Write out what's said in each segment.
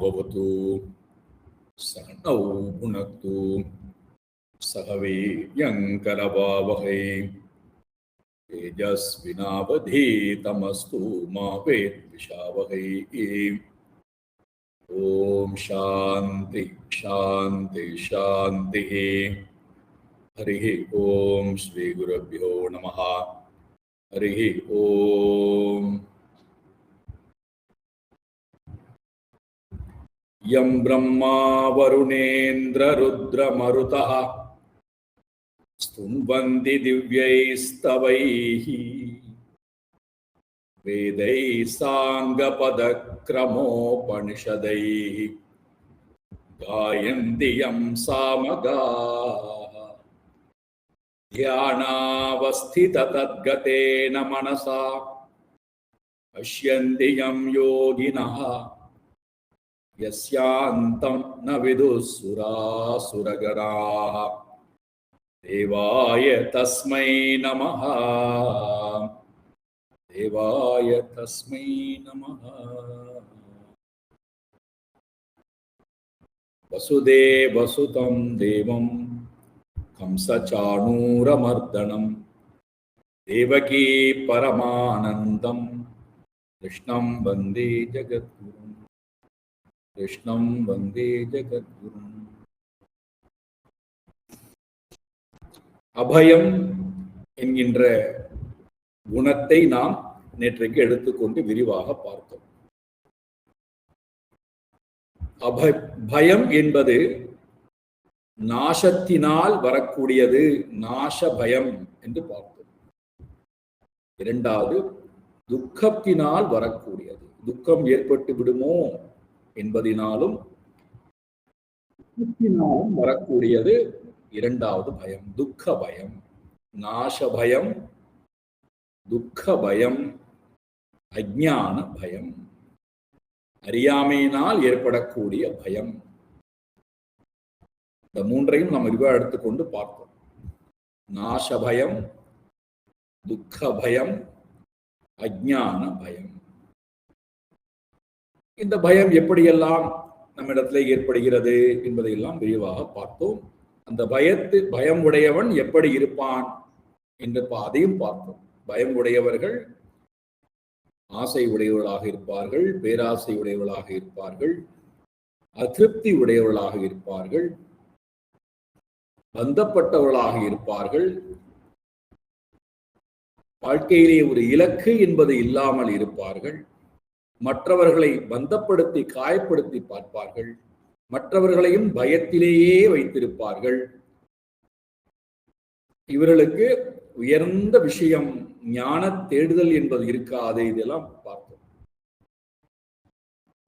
भवतु सहनौ भुनक्तु सह वीर्यङ्करवावहै तेजस्विनावधीतमस्तु मा विद्विषावहै। ओम शांति शांति शांति। हरि ओम श्री गुरुभ्यो नमः। हरि ओम। यं ब्रह्मा वरुणेन्द्र रुद्रमरुतः स्तुवन्ति दिव्यैस्तवैः वेदैः साङ्गपदक्रमोपनिषदैः गायन्ति यं सामगाः ध्यानावस्थिततद्गतेन मनसा पश्यन्ति यं योगिनः यस्यान्तं न विदुः सुरासुरगणाः। देवाय तस्मै नमः। देवाय तस्मै नमः। वसुदेवसुतं देवं कंसचाणूरमर्दनं देवकी परमानन्दं कृष्णं वन्दे जगद्गुरुं। कृष्णं वन्दे जगद्गुरुं। அபயம் என்கின்ற குணத்தை நாம் நேற்றைக்கு எடுத்துக்கொண்டு விரிவாக பார்த்தோம். பயம் என்பது நாசத்தினால் வரக்கூடியது, நாச பயம் என்று பார்த்தோம். இரண்டாவது துக்கத்தினால் வரக்கூடியது, துக்கம் ஏற்பட்டு விடுமோ என்பதினாலும் வரக்கூடியது இரண்டாவது பயம், துக்க பயம். நாச பயம், துக்க பயம், அஞ்ஞான பயம், அறியாமையினால் ஏற்படக்கூடிய பயம். இந்த மூன்றையும் நாம் விரிவாக எடுத்துக்கொண்டு பார்த்தோம். நாச பயம், துக்க பயம், அஞ்ஞான பயம். இந்த பயம் எப்படியெல்லாம் நம்மிடத்திலே ஏற்படுகிறது என்பதையெல்லாம் விரிவாக பார்த்தோம். அந்த பயம் உடையவன் எப்படி இருப்பான் என்று அதையும் பார்த்தோம். பயம் உடையவர்கள் ஆசை உடையவர்களாக இருப்பார்கள், பேராசை உடையவர்களாக இருப்பார்கள், அதிருப்தி உடையவர்களாக இருப்பார்கள், பந்தப்பட்டவர்களாக இருப்பார்கள், வாழ்க்கையிலே ஒரு இலக்கு என்பது இல்லாமல் இருப்பார்கள், மற்றவர்களை பந்தப்படுத்தி காயப்படுத்தி பார்ப்பார்கள், மற்றவர்களையும் பயத்திலேயே வைத்திருப்பார்கள். இவர்களுக்கு உயர்ந்த விஷயம் ஞான தேடுதல் என்பது இருக்காது. இதெல்லாம் பார்த்தோம்.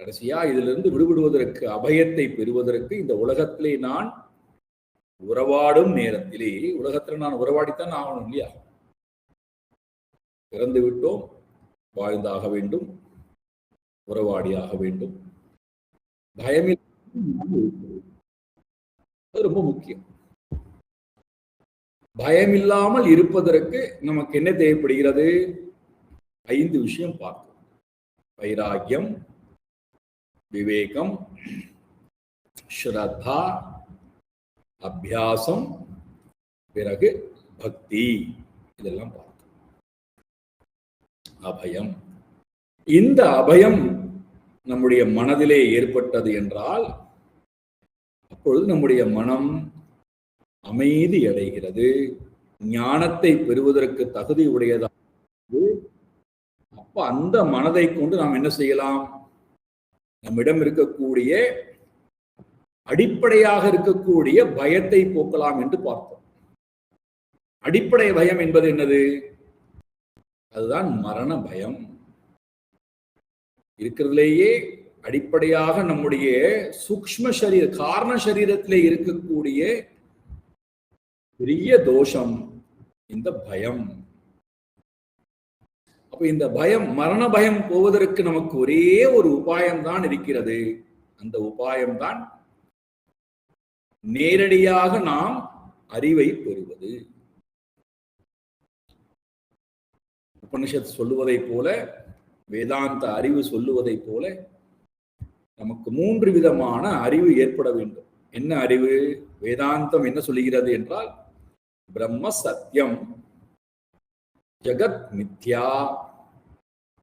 கடைசியா இதிலிருந்து விடுபடுவதற்கு, அபயத்தை பெறுவதற்கு இந்த உலகத்திலே நான் உறவாடும் நேரத்திலே, உலகத்தில் நான் உறவாடித்தான் ஆகணும் இல்லையா? பிறந்து விட்டோம், வாழ்ந்தாக வேண்டும், உறவாடியாக வேண்டும். பயமில் ரொம்ப முக்கியம். பயமில்லாமல் இருப்பதற்கு நமக்கு என்ன தேவைப்படுகிறது? 5 விஷயம் பார்த்தோம். வைராக்கியம், விவேகம், ஸ்ரத்தா, அபியாசம், பிறகு பக்தி. இதெல்லாம் பார்த்தோம். அபயம். இந்த அபயம் நம்முடைய மனதிலே ஏற்பட்டது என்றால் அப்பொழுது நம்முடைய மனம் அமைதி அடைகிறது, ஞானத்தை பெறுவதற்கு தகுதி உடையதாக. அப்ப அந்த மனதை கொண்டு நாம் என்ன செய்யலாம்? நம்மிடம் இருக்கக்கூடிய அடிப்படையாக இருக்கக்கூடிய பயத்தை போக்கலாம் என்று பார்த்தோம். அடிப்படை பயம் என்பது என்னது? அதுதான் மரண பயம். இருக்கிறதுலேயே அடிப்படையாக நம்முடைய சூக்ஷ்ம சரீர காரண சரீரத்திலே இருக்கக்கூடிய பெரிய தோஷம் இந்த பயம். அப்ப இந்த பயம், மரண பயம் போவதற்கு நமக்கு ஒரே ஒரு உபாயம்தான் இருக்கிறது. அந்த உபாயம்தான் நேரடியாக நாம் அறிவை பெறுவது. உபனிஷத் சொல்லுவதை போல, வேதாந்த அறிவு சொல்லுவதை போல, நமக்கு 3 விதமான அறிவு ஏற்பட வேண்டும். என்ன அறிவு? வேதாந்தம் என்ன சொல்லுகிறது என்றால், பிரம்ம சத்தியம், ஜகத் மித்யா,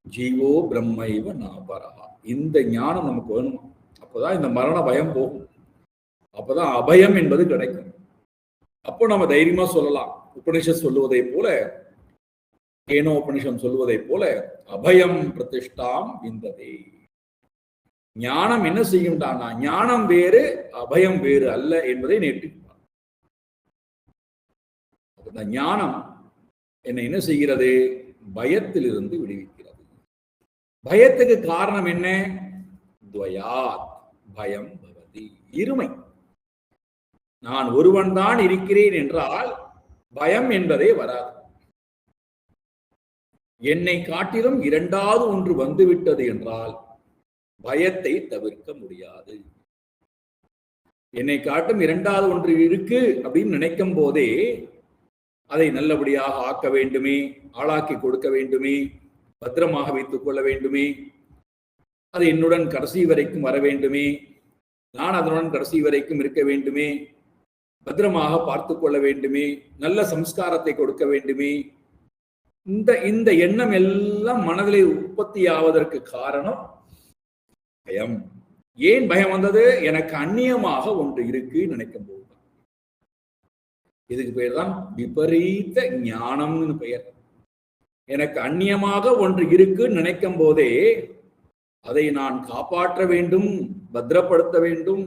ஜீவோ பிரம்மைவ நாபரஹா. இந்த ஞானம் நமக்கு வேணும். அப்போதான் இந்த மரண பயம் போகும். அப்பதான் அபயம் என்பது கிடைக்கும். அப்போ நம்ம தைரியமா சொல்லலாம், உபனிஷத் சொல்லுவதை போல, கேனோ உபனிஷம் சொல்லுவதை போல, அபயம் பிரதிஷ்டாம் விந்ததே. ஞானம் என்ன செய்யும்டானா, ஞானம் வேறு அபயம் வேறு அல்ல என்பதை நேற்று ஞானம் என்ன செய்கிறது? பயத்திலிருந்து விடுவிக்கிறது. பயத்துக்கு காரணம் என்ன? துவயாத் பயம் பவதி, இருமை. நான் ஒருவன் தான் இருக்கிறேன் என்றால் பயம் என்பதே வராது. என்னை காட்டிலும் இரண்டாவது ஒன்று வந்துவிட்டது என்றால் பயத்தை தவிர்க்க முடியாது. என்னை காட்டும் இரண்டாவது ஒன்று இருக்கு அப்படின்னு நினைக்கும் போதே அதை நல்லபடியாக ஆக்க வேண்டுமே, ஆளாக்கி கொடுக்க வேண்டுமே, பத்திரமாக வைத்துக் கொள்ள வேண்டுமே, அது என்னுடன் கடைசி வரைக்கும் வர வேண்டுமே, நான் அதனுடன் கடைசி வரைக்கும் இருக்க வேண்டுமே, பத்திரமாக பார்த்து கொள்ள வேண்டுமே, நல்ல சம்ஸ்காரத்தை கொடுக்க வேண்டுமே. இந்த எண்ணம் எல்லாம் மனதிலே உற்பத்தி ஆவதற்கு காரணம் பயம். ஏன் பயம் வந்தது? எனக்கு அந்நியமாக ஒன்று இருக்கு நினைக்கும் போது. இதுக்கு பெயர் தான் விபரீத ஞானம்னு பெயர். எனக்கு அந்நியமாக ஒன்று இருக்கு நினைக்கும் போதே அதை நான் காப்பாற்ற வேண்டும், பத்திரப்படுத்த வேண்டும்,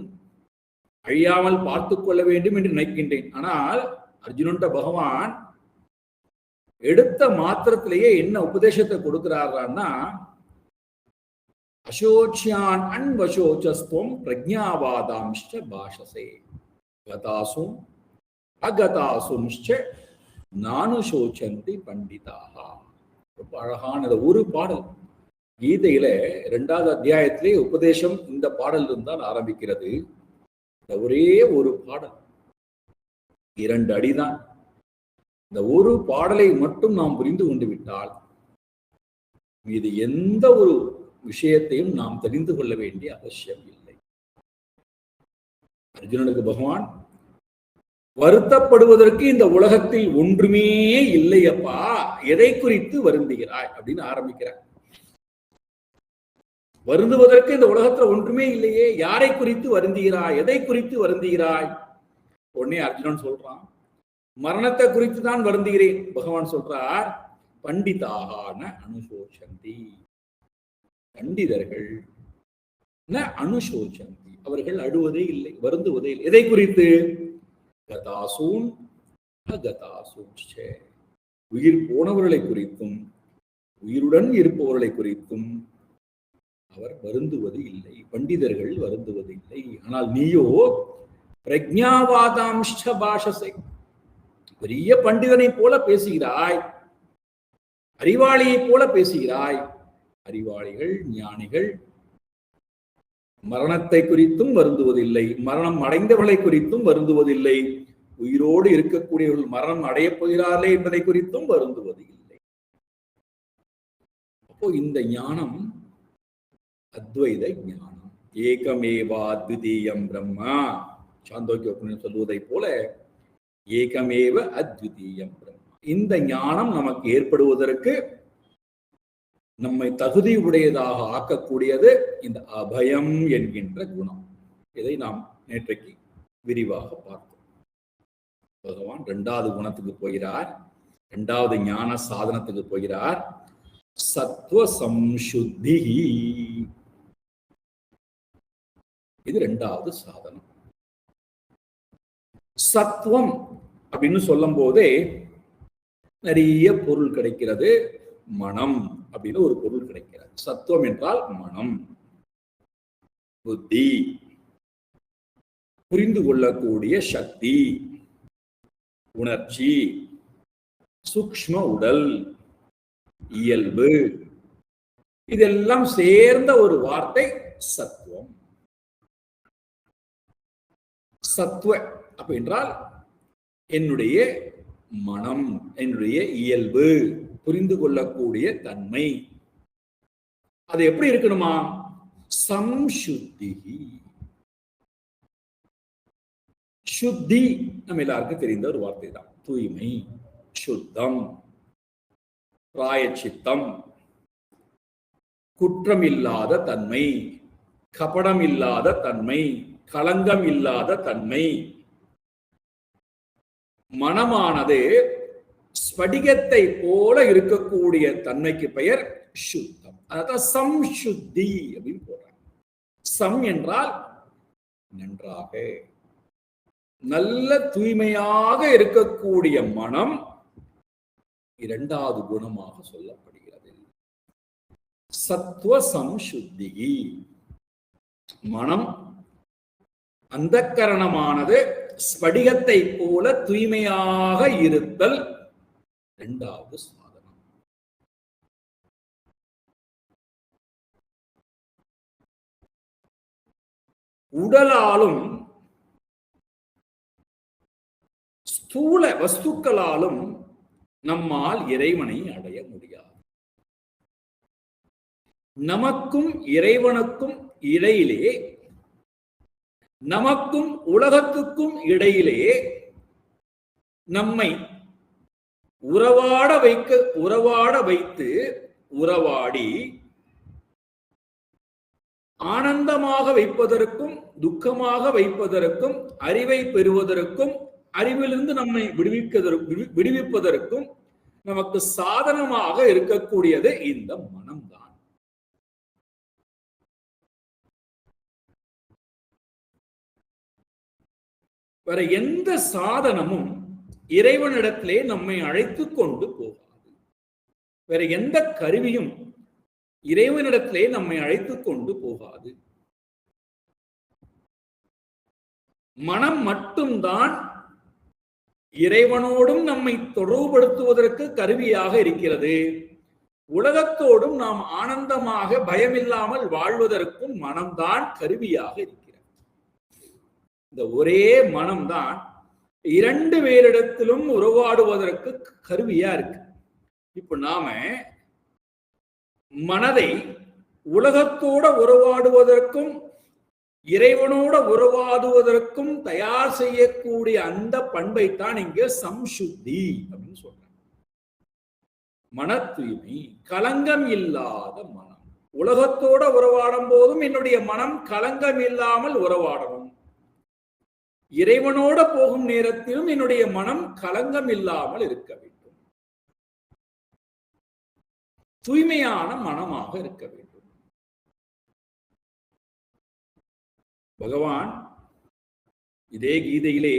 அழியாமல் பார்த்து கொள்ள வேண்டும் என்று நினைக்கின்றேன். ஆனால் அர்ஜுனன்ட்ட பகவான் எடுத்த மாத்திரத்திலேயே என்ன உபதேசத்தை கொடுக்கிறார்னா, அசோச்சியான் அன்வசோச்சஸ்துவம் பிரஜாவாதாம்ச்ச பாஷசே கதாசும் அகதாசும்ச்ச நானுசோச்சந்தி பண்டிதாக. ரொம்ப அழகான ஒரு பாடல். கீதையில 2வது அத்தியாயத்திலே உபதேசம் இந்த பாடல் இருந்தால் ஆரம்பிக்கிறது. ஒரே ஒரு பாடல், 2 அடிதான். இந்த ஒரு பாடலை மட்டும் நாம் புரிந்து கொண்டு விட்டால் இது எந்த ஒரு விஷயத்தையும் நாம் தெரிந்து கொள்ள வேண்டிய அவசியம் இல்லை. அர்ஜுனனுக்கு பகவான் வருத்தப்படுவதற்கு இந்த உலகத்தில் ஒன்றுமே இல்லையப்பா, எதை குறித்து வருந்துகிறாய் அப்படின்னு ஆரம்பிக்கிறார். வருந்துவதற்கு இந்த உலகத்துல ஒன்றுமே இல்லையே, யாரை குறித்து வருந்துகிறாய், எதை குறித்து வருந்துகிறாய்? உடனே அர்ஜுனன் சொல்றான், மரணத்தை குறித்து தான் வருந்துகிறேன். பகவான் சொல்றார், பண்டிதாக அனுசோச்சந்தி, பண்டிதர்கள் அனுசோச்சந்தி, அவர்கள் அழுவதே இல்லை, வருந்துவதே இல்லை. எதை குறித்து? கதாசூன் அகதாசூச்ச, உயிர் போனவர்களை குறித்தும் உயிருடன் இருப்பவர்களை குறித்தும் அவர் வருந்துவது இல்லை, பண்டிதர்கள் வருந்துவது இல்லை. ஆனால் நீயோ பிரஜாவாதாம்ச்ச பாஷசே, பெரிய பண்டிதனை போல பேசுகிறாய், அறிவாளியை போல பேசுகிறாய். அறிவாளிகள், ஞானிகள் மரணத்தை குறித்தும் வருந்துவதில்லை, மரணம் அடைந்தவர்களை குறித்தும் வருந்துவதில்லை, உயிரோடு இருக்கக்கூடியவர்கள் மரணம் அடையப் போகிறார்களே என்பதை குறித்தும் வருந்துவது இல்லை. அப்போ இந்த ஞானம் அத்வைத ஞானம். ஏகமேவா அத்விதீயம் பிரம்மா, சாந்தோக்கிய உபநிஷத் சொல்வதை போல ஏகமேவ அத்விதீயம் பிரம்மா. இந்த ஞானம் நமக்கு ஏற்படுவதற்கு நம்மை தகுதி உடையதாக ஆக்கக்கூடியது இந்த அபயம் என்கின்ற குணம். இதை நாம் நேற்றைக்கு விரிவாக பார்த்தோம். பகவான் 2வது குணத்துக்கு போகிறார், 2வது ஞான சாதனத்துக்கு போகிறார். சத்துவ சம்சுத்தி, இது 2வது சாதனம். சத்துவம் அப்படின்னு சொல்லும் போதே நிறைய பொருள் கிடைக்கிறது. மனம் அப்படின்னு ஒரு பொருள் கிடைக்கிறது. சத்துவம் என்றால் மனம், புத்தி, புரிந்து கொள்ளக்கூடிய சக்தி, உணர்ச்சி, சூக்ஷ்ம உடல், இயல்பு, இதெல்லாம் சேர்ந்த ஒரு வார்த்தை சத்துவம். சத்துவ அப்ப என்றால் என்னுடைய மனம், என்னுடைய இயல்பு, புரிந்து கொள்ளக்கூடிய தன்மை. அது எப்படி இருக்கணுமா? சம்சுத்தி. சுத்தி நம்ம எல்லாருக்கும் தெரிந்த ஒரு வார்த்தை தான். தூய்மை, சுத்தம், பிராயச்சித்தம், குற்றம் இல்லாத தன்மை, கபடம் இல்லாத தன்மை, களங்கம் இல்லாத தன்மை. மனமானது ஸ்படிகத்தை போல இருக்கக்கூடிய தன்மைக்கு பெயர் சுத்தம். அதான் சம்சுத்தி அப்படின்னு போறாங்க. சம் என்றால் நன்றாக, நல்ல தூய்மையாக இருக்கக்கூடிய மனம் இரண்டாவது குணமாக சொல்லப்படுகிறது. சத்துவ சம்சுத்தி. மனம் அந்தக்கரணமானது ஸ்படிகத்தை போல தூய்மையாக இருத்தல் இரண்டாவது சாதனம். உடலாலும் ஸ்தூல வஸ்துக்களாலும் நம்மால் இறைவனை அடைய முடியாது. நமக்கும் இறைவனுக்கும் இடையிலே, நமக்கும் உலகத்துக்கும் இடையிலே நம்மை உறவாட வைத்து உறவாடி ஆனந்தமாக வைப்பதற்கும் துக்கமாக வைப்பதற்கும் அறிவை பெறுவதற்கும் அறிவிலிருந்து நம்மை விடுவிப்பதற்கும் நமக்கு சாதனமாக இருக்கக்கூடியது இந்த மனம்தான். வேற எந்த சாதனமும் இறைவனிடத்திலே நம்மை அழைத்து கொண்டு போகாது. வேற எந்த கருவியும் இறைவனிடத்திலே நம்மை அழைத்து கொண்டு போகாது. மனம் மட்டும்தான் இறைவனோடும் நம்மை தொடர்புபடுத்துவதற்கு கருவியாக இருக்கிறது. உலகத்தோடும் நாம் ஆனந்தமாக பயமில்லாமல் வாழ்வதற்கும் மனம்தான் கருவியாக இருக்கிறது. இந்த ஒரே மனம்தான் இரண்டு பேரிடத்திலும் உறவாடுவதற்கு கருவியா இருக்கு. இப்ப நாம மனதை உலகத்தோட உறவாடுவதற்கும் இறைவனோட உறவாடுவதற்கும் தயார் செய்யக்கூடிய அந்த பண்பை தான் இங்க சம்சுத்தி அப்படின்னு சொல்றாங்க. மன தூய்மை, கலங்கம் இல்லாத மனம். உலகத்தோட உறவாடும் போதும் என்னுடைய மனம் கலங்கம் இல்லாமல் உறவாடணும். இறைவனோட போகும் நேரத்திலும் என்னுடைய மனம் கலங்கம் இல்லாமல் இருக்க வேண்டும். தூய்மையான மனமாக இருக்க வேண்டும். பகவான் இதே கீதையிலே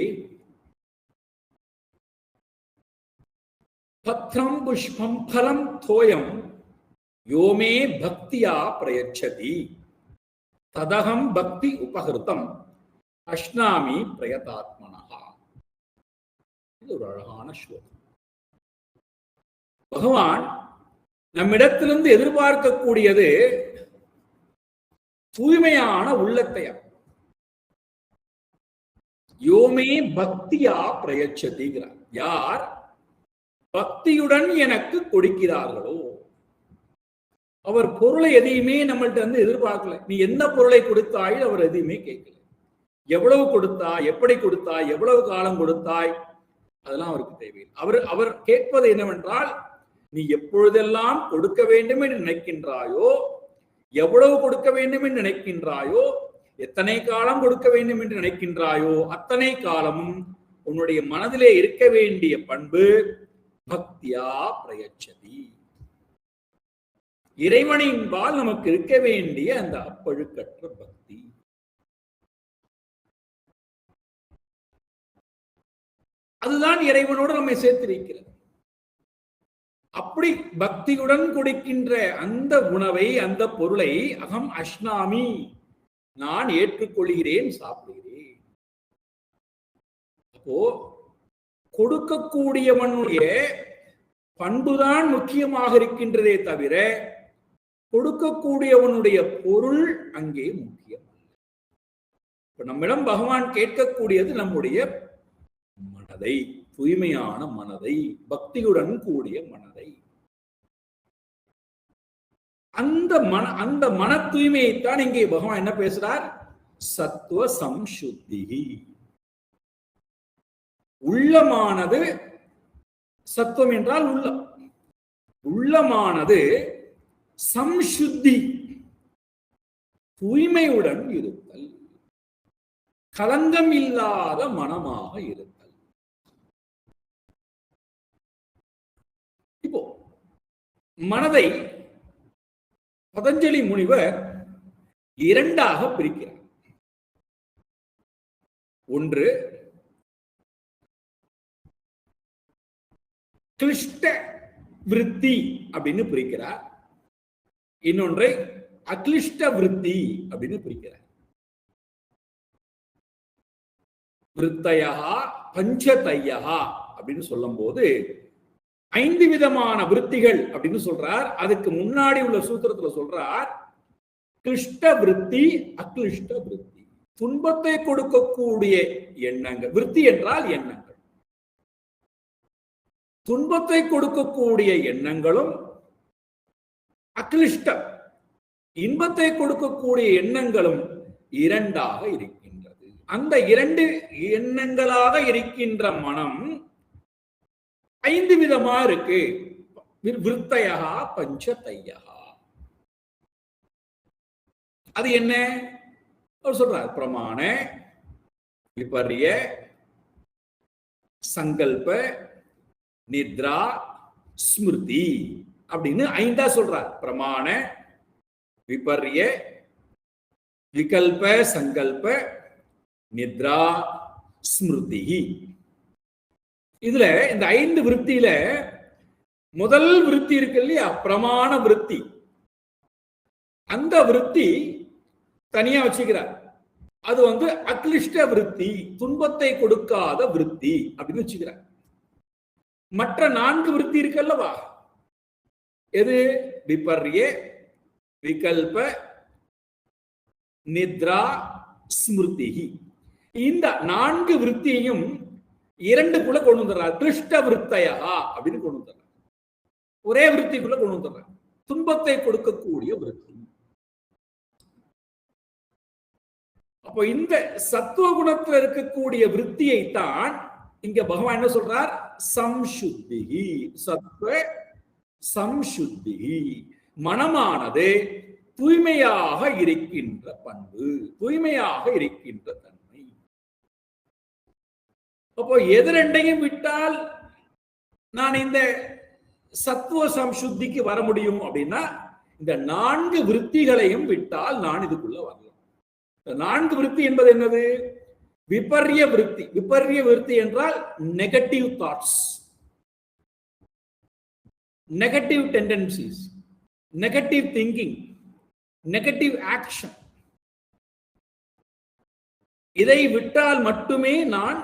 பத்ரம் புஷ்பம் பலம் தோயம் யோமே பக்தியா பிரயச்சதி ததகம் பக்தி உபகிருதம் அஷ்னாமி பிரயதாத்மனஹா. இது ஒரு அழகான ஸ்லோகம். பகவான் நம்மிடத்திலிருந்து எதிர்பார்க்கக்கூடியது தூய்மையான உள்ளத்தை. யோமே பக்தியா பிரயச்சதிகிறார். யார் பக்தியுடன் எனக்கு கொடுக்கிறார்களோ, அவர் பொருளை எதையுமே நம்மள்ட்ட வந்து எதிர்பார்க்கல. நீ என்ன பொருளை கொடுத்தாய் அவர் எதையுமே கேட்கல. எவ்வளவு கொடுத்தாய், எப்படி கொடுத்தாய், எவ்வளவு காலம் கொடுத்தாய், அதெல்லாம் அவருக்கு தேவையில்லை. அவர் கேட்பது என்னவென்றால், நீ எப்பொழுதெல்லாம் கொடுக்க வேண்டும் என்று நினைக்கின்றாயோ, எவ்வளவு கொடுக்க வேண்டும் என்று நினைக்கின்றாயோ, எத்தனை காலம் கொடுக்க வேண்டும் என்று நினைக்கின்றாயோ, அத்தனை காலமும் உன்னுடைய மனதிலே இருக்க வேண்டிய பண்பு பக்தியா பிரயச்சதி. இறைவனின்பால் நமக்கு இருக்க வேண்டிய அந்த அப்பழுக்கற்ற பக்தி. அதுதான் இறைவனோடு நம்மை சேர்த்திருக்கிறது. அப்படி பக்தியுடன் கொடுக்கின்ற அந்த உணவை, அந்த பொருளை அகம் அஷ்னாமி, நான் ஏற்றுக்கொள்கிறேன், சாப்பிடுகிறேன். அப்போ கொடுக்கக்கூடியவனுடைய பண்புதான் முக்கியமாக இருக்கின்றதே தவிர கொடுக்கக்கூடியவனுடைய பொருள் அங்கே முக்கியம். இப்ப நம்மிடம் பகவான் கேட்கக்கூடியது நம்முடைய மனதை, தூய்மையான மனதை, பக்தியுடன் கூடிய மனதை. அந்த மன தூய்மையைத்தான் இங்கே பகவான் என்ன பேசுறார்? சத்துவ சம்சுத்தி. உள்ளமானது, சத்துவம் என்றால் உள்ளம், உள்ளமானது சம்சுத்தி, தூய்மையுடன் இருத்தல், கலங்கம் இல்லாத மனமாக இருத்தல். இப்போ மனதை பதஞ்சலி முனிவர் இரண்டாக பிரிக்கிறார். ஒன்று கிளிஷ்ட விருத்தி அப்படின்னு பிரிக்கிறார், இன்னொன்றை அக்லிஷ்ட விருத்தி அப்படின்னு பிரிக்கிறார். விருத்தயா பஞ்சதையா அப்படின்னு சொல்லும் போது 5 விதமான விருத்திகள் அப்படின்னு சொல்றார். அதுக்கு முன்னாடி உள்ள சூத்திரத்துல சொல்றார் கிளிஷ்ட விருத்தி, அக்லிஷ்ட விருத்தி. துன்பத்தை கொடுக்கக்கூடிய எண்ணங்கள், விருத்தி என்றால் எண்ணங்கள், துன்பத்தை கொடுக்கக்கூடிய எண்ணங்களும், அக்லிஷ்டம் இன்பத்தை கொடுக்கக்கூடிய எண்ணங்களும் இரண்டாக இருக்கின்றது. அந்த 2 எண்ணங்களாக இருக்கின்ற மனம் 5 விதமா இருக்கு. விருத்தயா பஞ்சதையா. அது என்ன அவர் சொல்றார்? பிரமாண, விபர்ய, சங்கல்ப, நித்ரா, ஸ்மிருதி அப்படின்னு 5 சொல்றார். பிரமாண, விபர்ய, விகல்ப, சங்கல்ப, நித்ரா, ஸ்மிருதி. இதுல இந்த 5 விருத்தியில முதல் விருத்தி இருக்கு இல்லையா, பிரமாண விருத்தி, அந்த விருத்தி தனியா வச்சுக்கிறார். அது அக்லிஷ்ட விருத்தி, துன்பத்தை கொடுக்காத விருத்தி அப்படின்னு வச்சுக்கிறார். மற்ற 4 விருத்தி இருக்குல்லவா, எது? விபர்ய, விகல்ப, நித்ரா, ஸ்மிருதி. இந்த 4 விருத்தியையும் 2க்குள்ள கொண்டு வந்துடுறார். கிளிஷ்ட விருத்தையா அப்படின்னு கொண்டு வந்துடுறார். ஒரே விருத்திக்குள்ள கொண்டு வந்துடுறார். துன்பத்தை கொடுக்கக்கூடிய விருத்தி. அப்போ இந்த சத்துவ குணத்தில் இருக்கக்கூடிய விருத்தியை தான் இங்க பகவான் என்ன சொல்றார்? சம்சுத்தி. சத்துவ சம்சுத்தி, மனமானது தூய்மையாக இருக்கின்ற பண்பு, தூய்மையாக இருக்கின்ற தன்மை. அப்போ எது 2ஐயும் விட்டால் நான் இந்த சத்துவ சம்சுத்திக்கு வர முடியும் அப்படின்னா, இந்த 4 விருத்திகளையும் விட்டால் நான் இதுக்குள்ள வரலாம். 4 விருத்தி என்பது என்னது? விபர்ய விருத்தி. விபர்ய விருத்தி என்றால் negative thoughts, negative tendencies, negative thinking, negative action. இதை விட்டால் மட்டுமே நான்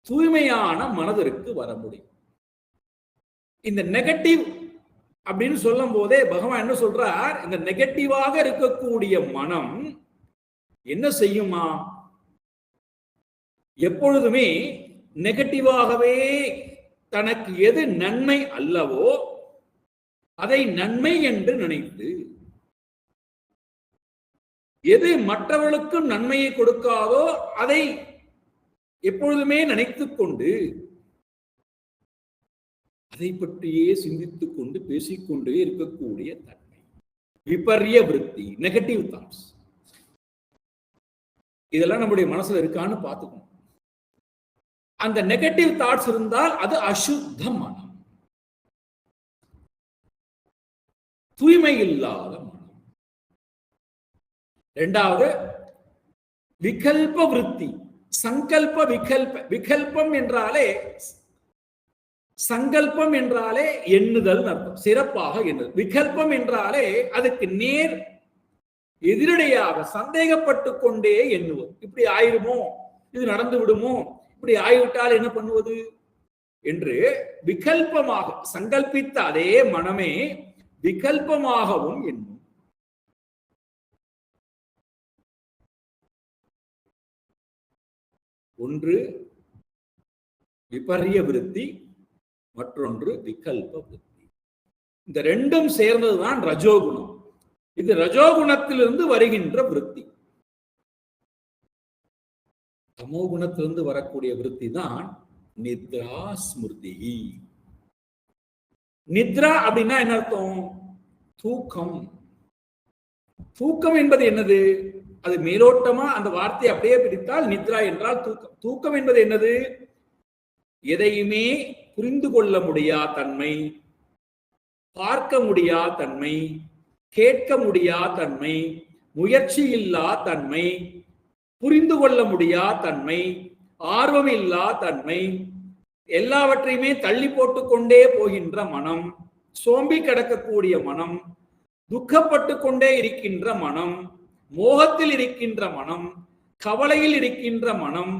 தூய்மையான மனதிற்கு வர முடியும். இந்த நெகட்டிவ் அப்படின்னு சொல்லும் போதே பகவான் என்ன சொல்றார்? இந்த நெகட்டிவாக இருக்கக்கூடிய மனம் என்ன செய்யுமா? எப்பொழுதுமே நெகட்டிவாகவே தனக்கு எது நன்மை அல்லவோ அதை நன்மை என்று நினைத்து, எது மற்றவர்களுக்கு நன்மையை கொடுக்காதோ அதை எப்பொழுதுமே நினைத்துக் கொண்டு, அதை பற்றியே சிந்தித்துக் கொண்டு பேசிக்கொண்டே இருக்கக்கூடிய தன்மை, விபர்ய விருத்தி, நெகட்டிவ் தாட்ஸ். இதெல்லாம் நம்முடைய மனசுல இருக்கான்னு பார்த்துக்கணும். அந்த நெகட்டிவ் தாட்ஸ் இருந்தால் அது அசுத்த மனம், தூய்மை இல்லாத மனம். இரண்டாவது விகல்ப விருத்தி, சங்கல்ப விகல்ப. விகல்பம் என்றாலே, சங்கல்பம் என்றாலே எண்ணுதல் அர்த்தம், சிறப்பாக எண்ணுதல். விகல்பம் என்றாலே அதுக்கு நேர் எதிரடையாக சந்தேகப்பட்டு கொண்டே எண்ணுவது. இப்படி ஆயிருமோ, இது நடந்து விடுமோ, இப்படி ஆகிவிட்டால் என்ன பண்ணுவது என்று விகல்பமாக சங்கல்பித்த அதே மனமே விகல்பமாகவும் எண்ணும். ஒன்று விபர்ய விருத்தி, மற்றொன்று விகல்ப விருத்தி. இந்த ரெண்டும் சேர்ந்ததுதான் ரஜோகுணம். இது ரஜோகுணத்திலிருந்து வருகின்ற விருத்தி. தமோ குணத்திலிருந்து வரக்கூடிய விருத்தி தான் நித்ரா ஸ்மிருதி. நித்ரா அப்படின்னா என்ன அர்த்தம்? தூக்கம். தூக்கம் என்பது என்னது? அது மேலோட்டமா அந்த வார்த்தையை அப்படியே பிடித்தால் நித்ரா என்றால் தூக்கம். தூக்கம் என்பது என்னது? எதையுமே புரிந்து கொள்ள முடியா தன்மை, பார்க்க முடியா தன்மை, கேட்க முடியா தன்மை, முயற்சி இல்லா தன்மை, புரிந்து கொள்ள முடியா தன்மை, ஆர்வம் இல்லா தன்மை, எல்லாவற்றையுமே தள்ளி போட்டு கொண்டே போகின்ற மனம், சோம்பி கிடக்கக்கூடிய மனம், துக்கப்பட்டு கொண்டே இருக்கின்ற மனம், மோகத்தில் இருக்கின்ற மனம், கவலையில் இருக்கின்ற மனம்,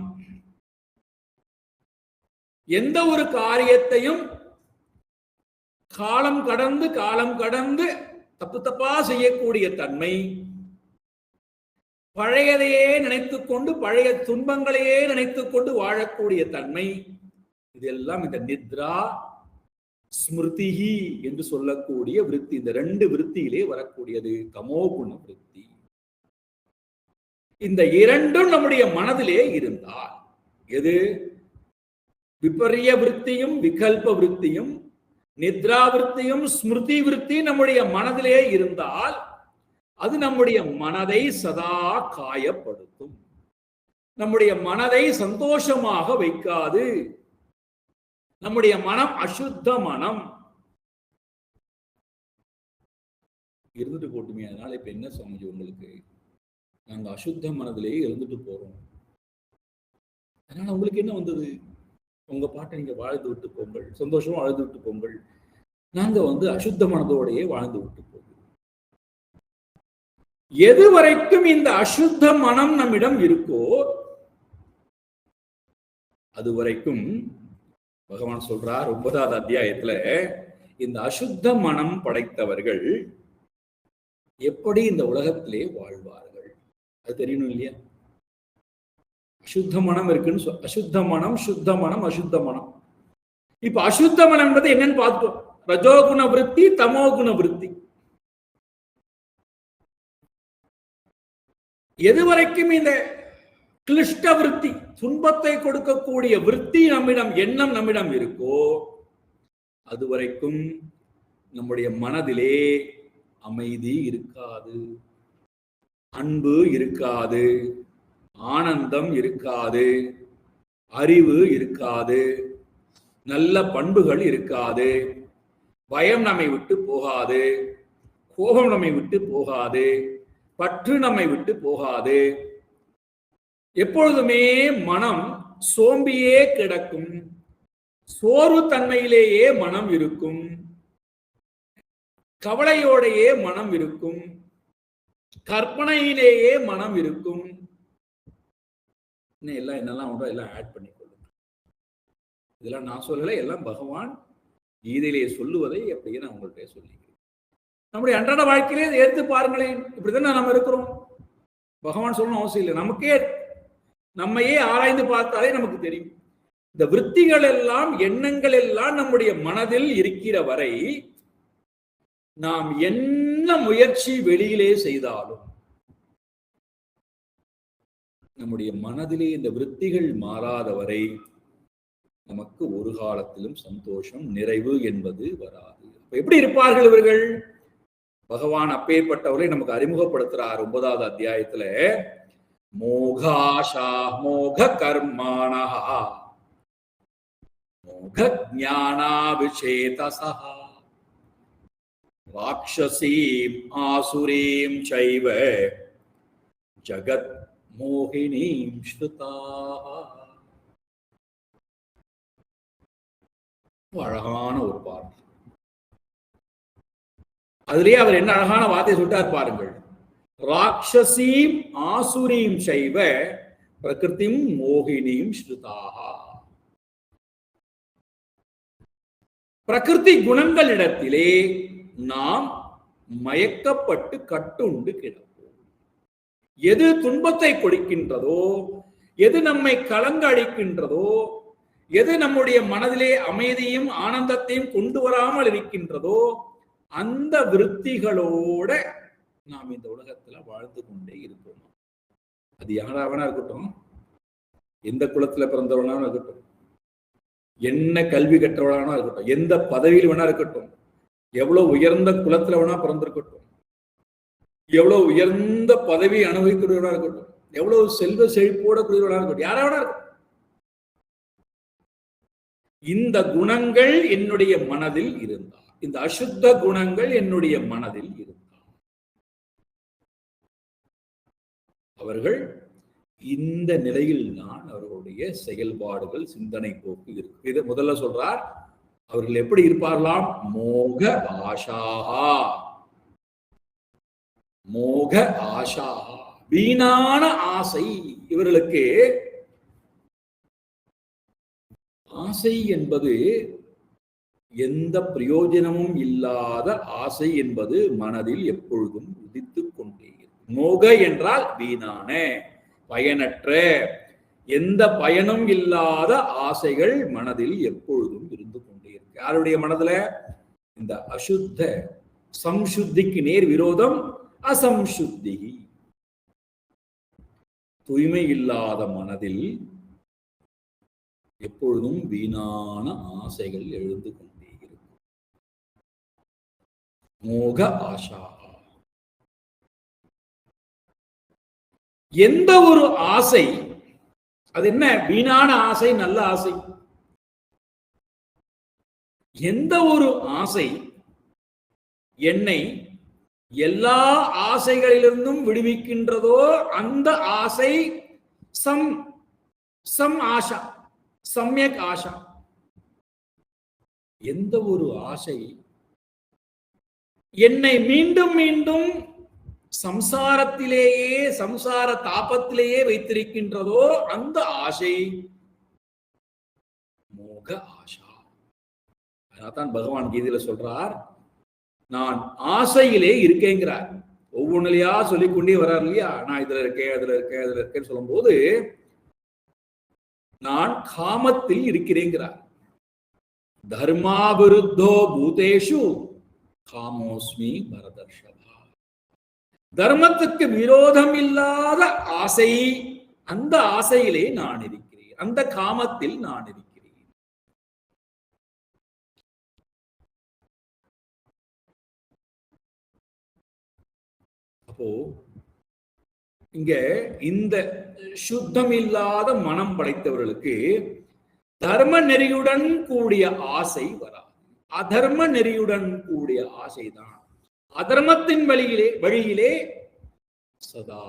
எந்த ஒரு காரியத்தையும் காலம் கடந்து தப்பு தப்பா செய்யக்கூடிய தன்மை, பழையதையே நினைத்துக் கொண்டு பழைய துன்பங்களையே நினைத்துக் கொண்டு வாழக்கூடிய தன்மை, இதெல்லாம் இந்த நித்ரா ஸ்மிருதிஹி என்று சொல்லக்கூடிய விருத்தி. இந்த ரெண்டு விருத்தியிலே வரக்கூடியது தமோகுண விருத்தி. இந்த இரண்டும் நம்முடைய மனதிலே இருந்தால், எது விபரிய விருத்தியும் விகல்ப விருத்தியும் நித்ரா விருத்தியும் ஸ்மிருதி விருத்தி நம்முடைய மனதிலே இருந்தால் அது நம்முடைய மனதை சதா காயப்படுத்தும், நம்முடைய மனதை சந்தோஷமாக வைக்காது. நம்முடைய மனம் அசுத்த மனம். இருந்துட்டு போட்டுமே, அதனால இப்ப என்ன சமைச்சு உங்களுக்கு? நாங்க அசுத்த மனதிலேயே இருந்துட்டு போறோம். அதனால உங்களுக்கு என்ன வந்தது? உங்க பாட்டை நீங்க வாழ்ந்து விட்டு போங்கள், சந்தோஷமா வாழ்ந்து விட்டு போங்கள். நாங்க அசுத்த மனதோடையே வாழ்ந்து விட்டு போகிறோம். எது வரைக்கும் இந்த அசுத்த மனம் நம்மிடம் இருக்கோ அது வரைக்கும் பகவான் சொல்றார் 9வது அத்தியாயத்துல, இந்த அசுத்த மனம் படைத்தவர்கள் எப்படி இந்த உலகத்திலே வாழ்வார்கள் அது தெரியணும் இல்லையா? அசுத்த மனம் இருக்குன்னு அசுத்த மனம், சுத்த மனம், அசுத்த மனம். இப்ப அசுத்த மனம் என்பது என்னன்னு பார்த்தோம். ரஜோகுண விருத்தி, தமோகுண விருத்தி. எதுவரைக்கும் இந்த கிளிஷ்ட விருத்தி, துன்பத்தை கொடுக்கக்கூடிய விருத்தி நம்மிடம், எண்ணம் நம்மிடம் இருக்கோ அதுவரைக்கும் நம்முடைய மனதிலே அமைதி இருக்காது, அன்பு இருக்காது, ஆனந்தம் இருக்காது, அறிவு இருக்காது, நல்ல பண்புகள் இருக்காது, பயம் நம்மை விட்டு போகாது, கோபம் நம்மை விட்டு போகாது, பற்று நம்மை விட்டு போகாது. எப்பொழுதுமே மனம் சோம்பியே கிடக்கும், சோர்வு தன்மையிலேயே மனம் இருக்கும், கவலையோடையே மனம் இருக்கும், கற்பனையிலேயே மனம் இருக்கும். என்னெல்லாம் உண்டோ எல்லாம் ஆட் பண்ணிக்கொள்ளுங்க. இதெல்லாம் நான் சொல்லலை, எல்லாம் பகவான் கீதையிலே சொல்லுவதை அப்படியே நான் உங்கள்கிட்ட சொல்லிக்கிறேன். நம்முடைய அன்றாட வாழ்க்கையிலே எடுத்து பாருங்களேன். இப்படிதான் நம்ம இருக்கிறோம். பகவான் சொல்லணும் அவசியம் இல்லை, நமக்கே நம்மையே ஆராய்ந்து பார்த்தாலே நமக்கு தெரியும். இந்த விருத்திகள் எல்லாம், எண்ணங்கள் எல்லாம் நம்முடைய மனதில் இருக்கிற வரை நாம் என்ன முயற்சி வெளியிலே செய்தாலும் நம்முடைய மனதிலே இந்த விருத்திகள் மாறாத வரை நமக்கு ஒரு காலத்திலும் சந்தோஷம், நிறைவு என்பது வராது. எப்படி இருப்பார்கள் இவர்கள்? பகவான் அப்பேற்பட்டவரை நமக்கு அறிமுகப்படுத்துறார் 9வது அத்தியாயத்துல. மோகாஷா மோக கர்மாணஹ மோக ஞானாவிசேதஸஹ ராக்ஷசீம் ஆசுரீம் சைவ ஜகத் மோகினீம் ஸ்ருதாஹ. அழகான ஒரு பாடல். அதுலயே அவர் என்ன அழகான வார்த்தை சொல்லிட்டார் பாருங்கள். ராட்சசீம் ஆசுரீம் சைவ பிரகிருதிம் மோகினீம் ஸ்ருதாஹ. பிரகிருதி குணங்களிடத்திலே நாம் மயக்கப்பட்டு கட்டுண்டு கிடப்போம். எது துன்பத்தை கொடுக்கின்றதோ, எது நம்மை கலங்க அளிக்கின்றதோ, எது நம்முடைய மனதிலே அமைதியும் ஆனந்தத்தையும் கொண்டு வராமல் இருக்கின்றதோ அந்த விருத்திகளோட நாம் இந்த உலகத்துல வாழ்ந்து கொண்டே இருப்போம். அது யாராவனா இருக்கட்டும், எந்த குலத்துல பிறந்தவனாலும் இருக்கட்டும், என்ன கல்வி கற்றவனாலும் இருக்கட்டும், எந்த பதவியில் வேணா இருக்கட்டும், எவ்வளவு உயர்ந்த குலத்துல வேணா பிறந்திருக்கட்டும், எவ்வளவு உயர்ந்த பதவி அனுபவிக்கிறவனா இருக்கட்டும், எவ்வளவு செல்வ செழிப்போட கூடியவனா இருக்கட்டும், யாராவனா இருக்கட்டும், இந்த குணங்கள் என்னுடைய மனதில் இருந்தால், இந்த அசுத்த குணங்கள் என்னுடைய மனதில் இருந்தால், அவர்கள் இந்த நிலையில் தான் அவர்களுடைய செயல்பாடுகள், சிந்தனை போக்கு இருக்கு. இது முதல்ல சொல்றார், அவர்கள் எப்படி இருப்பார்களாம்? மோக ஆஷாஹா, மோக ஆஷாஹா, வீணான ஆசை. இவர்களுக்கு ஆசை என்பது எந்த பிரயோஜனமும் இல்லாத ஆசை என்பது மனதில் எப்பொழுதும் உதித்துக் கொண்டே இருக்கும். மோக என்றால் வீணான, பயனற்ற, எந்த பயனும் இல்லாத ஆசைகள் மனதில் எப்பொழுதும் இருந்து கொண்டே இருக்கு. யாருடைய மனதுல? இந்த அசுத்த சம்சுத்திக்கு நேர் விரோதம் அசம்சுத்தி. தூய்மை இல்லாத மனதில் எப்பொழுதும் வீணான ஆசைகள் எழுந்து கொண்டே இருக்கும். மோக ஆஷா. எந்த ஒரு ஆசை, அது என்ன? வீணான ஆசை, நல்ல ஆசை. எந்த ஒரு ஆசை என்னை எல்லா ஆசைகளிலிருந்தும் விடுவிக்கின்றதோ அந்த ஆசை சம் ஆஷா, சம்யக் ஆஷா. எந்த ஒரு ஆசை என்னை மீண்டும் மீண்டும் சம்சாரத்திலேயே, சம்சார தாபத்திலேயே வைத்திருக்கின்றதோ அந்த ஆசை மோக ஆஷா. அதனால்தான் பகவான் கீதையில சொல்றார், நான் ஆசையிலே இருக்கேங்கிறார். ஒவ்வொன்றிலையா சொல்லிக்கொண்டே வர்றார் இல்லையா? நான் இதுல இருக்கேன், அதுல இருக்கேன், அதுல இருக்கேன்னு சொல்லும் போது நான் காமத்தில் இருக்கிறேங்கிறார். தர்மாவிருத்தோ பூதேஷு காமோஸ்மி பரதர்ஷபா. தர்மத்துக்கு விரோதம் இல்லாத ஆசை, அந்த ஆசையிலே நான் இருக்கிறேன், அந்த காமத்தில் நான் இருக்கிறேன். அப்போ இங்க இந்த சுத்தம் இல்லாத மனம் படைத்தவர்களுக்கு தர்ம நெறியுடன் கூடிய ஆசை வராது. அதர்ம நெறியுடன் கூடிய ஆசைதான். அதர்மத்தின் வழியிலே சதா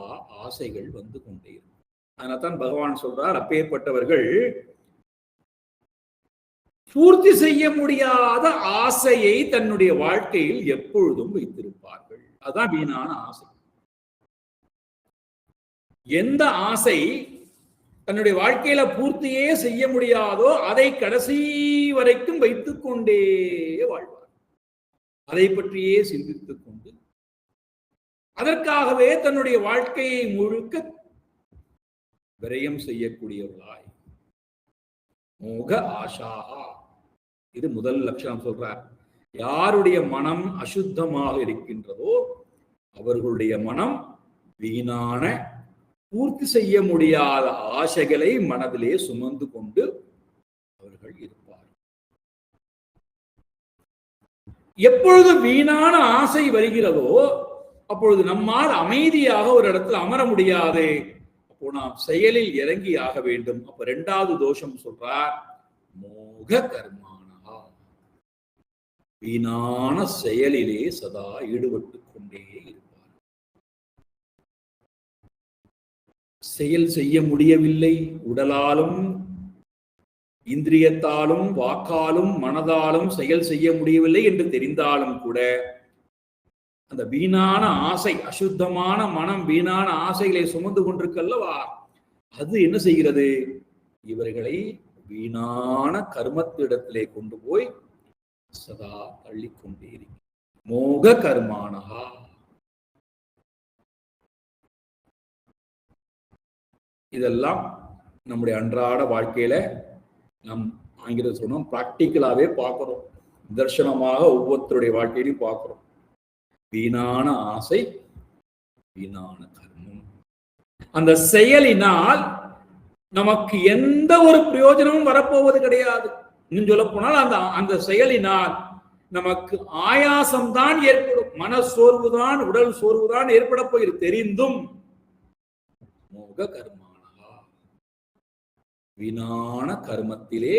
ஆசைகள் வந்து கொண்டே இருக்கும். அதனால்தான் பகவான் சொல்றார், அப்பேற்பட்டவர்கள் பூர்த்தி செய்ய முடியாத ஆசையை தன்னுடைய வாழ்க்கையில் எப்பொழுதும் வைத்திருப்பார்கள். அதுதான் வீணான ஆசை. எந்த ஆசை தன்னுடைய வாழ்க்கையில பூர்த்தியே செய்ய முடியாதோ அதை கடைசி வரைக்கும் வைத்துக் கொண்டே வாழ்வார். அதை பற்றியே சிந்தித்துக் கொண்டு அதற்காகவே தன்னுடைய வாழ்க்கையை முழுக்க விரயம் செய்யக்கூடியவர்களாய் மோக ஆஷாஹா. இது முதல் லட்சணம் சொல்றார். யாருடைய மனம் அசுத்தமாக இருக்கின்றதோ அவர்களுடைய மனம் வீணான, பூர்த்தி செய்ய முடியாத ஆசைகளை மனதிலே சுமந்து கொண்டு அவர்கள் இருப்பார். எப்பொழுது வீணான ஆசை வருகிறதோ அப்பொழுது நம்மால் அமைதியாக ஒரு இடத்துல அமர முடியாது. அப்போ நாம் செயலில் இறங்கி ஆக வேண்டும். அப்ப இரண்டாவது தோஷம் சொல்றார், மோக கர்மானஹா. வீணான செயலிலே சதா ஈடுபட்டு கொண்டே இருப்பார். செயல் செய்ய முடியவில்லை, உடலாலும் இந்திரியத்தாலும் வாக்காலும் மனதாலும் செயல் செய்ய முடியவில்லை என்று தெரிந்தாலும் கூட அந்த வீணான ஆசை, அசுத்தமான மனம் வீணான ஆசைகளை சுமந்து கொண்டிருக்கல்லவா, அது என்ன செய்கிறது? இவர்களை வீணான கர்மத்திடத்திலே கொண்டு போய் சதா தள்ளிக்கொண்டே இருக்கிறது. மோக கர்மானஹா. இதெல்லாம் நம்முடைய அன்றாட வாழ்க்கையில நம் ஆங்கிலம் சொன்னோம் பிராக்டிக்கலாவே பார்க்கிறோம். நிதர்சனமாக ஒவ்வொருத்தருடைய வாழ்க்கையிலும் பார்க்கிறோம். வீணான ஆசை, வீணான கர்மம். அந்த செயலினால் நமக்கு எந்த ஒரு பிரயோஜனமும் வரப்போவது கிடையாது. இன்னும் சொல்ல போனால் அந்த செயலினால் நமக்கு ஆயாசம்தான் ஏற்படும், மன சோர்வுதான், உடல் சோர்வுதான் ஏற்பட போகிறது தெரிந்தும் மோக கர்மானா, வீணான கர்மத்திலே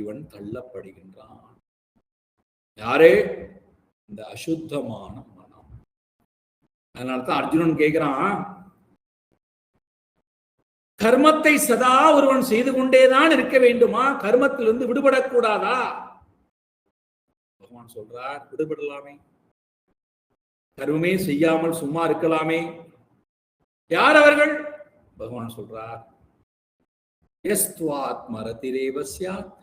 இவன் தள்ளப்படுகின்றான். யாரே? இந்த அசுத்தமான மனம். அதனால்தான் அர்ஜுனன் கேட்கிறான், கர்மத்தை சதா ஒருவன் செய்து கொண்டேதான் இருக்க வேண்டுமா? கர்மத்திலிருந்து விடுபடக்கூடாதா? பகவான் சொல்றார், விடுபடலாமே, கர்மமே செய்யாமல் சும்மா இருக்கலாமே. யார் அவர்கள்? பகவான் சொல்றார், யஸ்த்வாத்மரதிரேவ ஸ்யாத்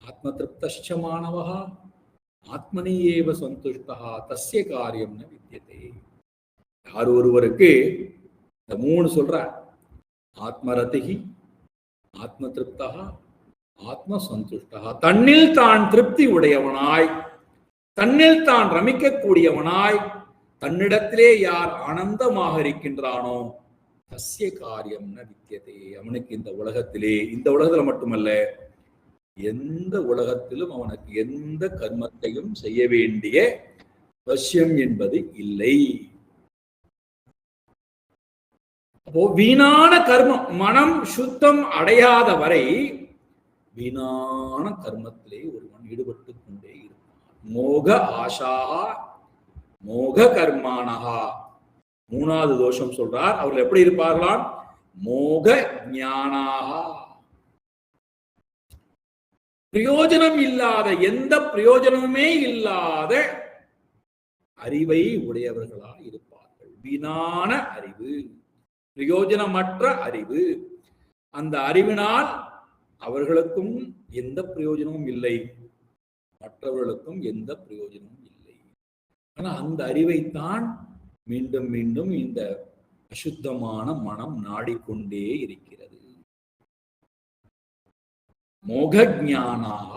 ஆத்ம திருப்தஸ்ச மானவஹ ஆத்மனி ஏவ சந்துஷ்டஹ தஸ்ய காரியம் ந வித்யதே. யார் ஒருவருக்கு இந்த மூணு சொல்றார், ஆத்மரதிஹி ஆத்ம திருப்தா ஆத்ம சந்துஷ்டா, தன்னில் தான் திருப்தி உடையவனாய், தன்னில் தான் ரமிக்கக்கூடியவனாய், தன்னிடத்திலே யார் ஆனந்தமாக இருக்கின்றானோ தஸ்ய காரியம் ந வித்யதே, அவனுக்கு இந்த உலகத்திலே, இந்த உலகத்துல மட்டுமல்ல எந்த உலகத்திலும் அவனுக்கு எந்த கர்மத்தையும் செய்ய வேண்டிய அவசியம் என்பது இல்லை. அப்போ வீணான கர்மம், மனம் சுத்தம் அடையாத வரை வீணான கர்மத்திலே ஒருவன் ஈடுபட்டு கொண்டே இருப்பான். மோக ஆஷா மோக கர்மானஹா. மூணாவது தோஷம் சொல்றார், அவர்கள் எப்படி இருப்பார்களாம்? மோக ஞானாஹா. பிரயோஜனம் இல்லாத, எந்த பிரயோஜனமுமே இல்லாத அறிவை உடையவர்களா இருப்பார்கள். வீணான அறிவு, பிரயோஜனமற்ற அறிவு. அந்த அறிவினால் அவர்களுக்கும் எந்த பிரயோஜனமும் இல்லை, மற்றவர்களுக்கும் எந்த பிரயோஜனமும் இல்லை. ஆனா அந்த அறிவைத்தான் மீண்டும் மீண்டும் இந்த அசுத்தமான மனம் நாடிக்கொண்டே இருக்கிறது. மோக ஞானாக.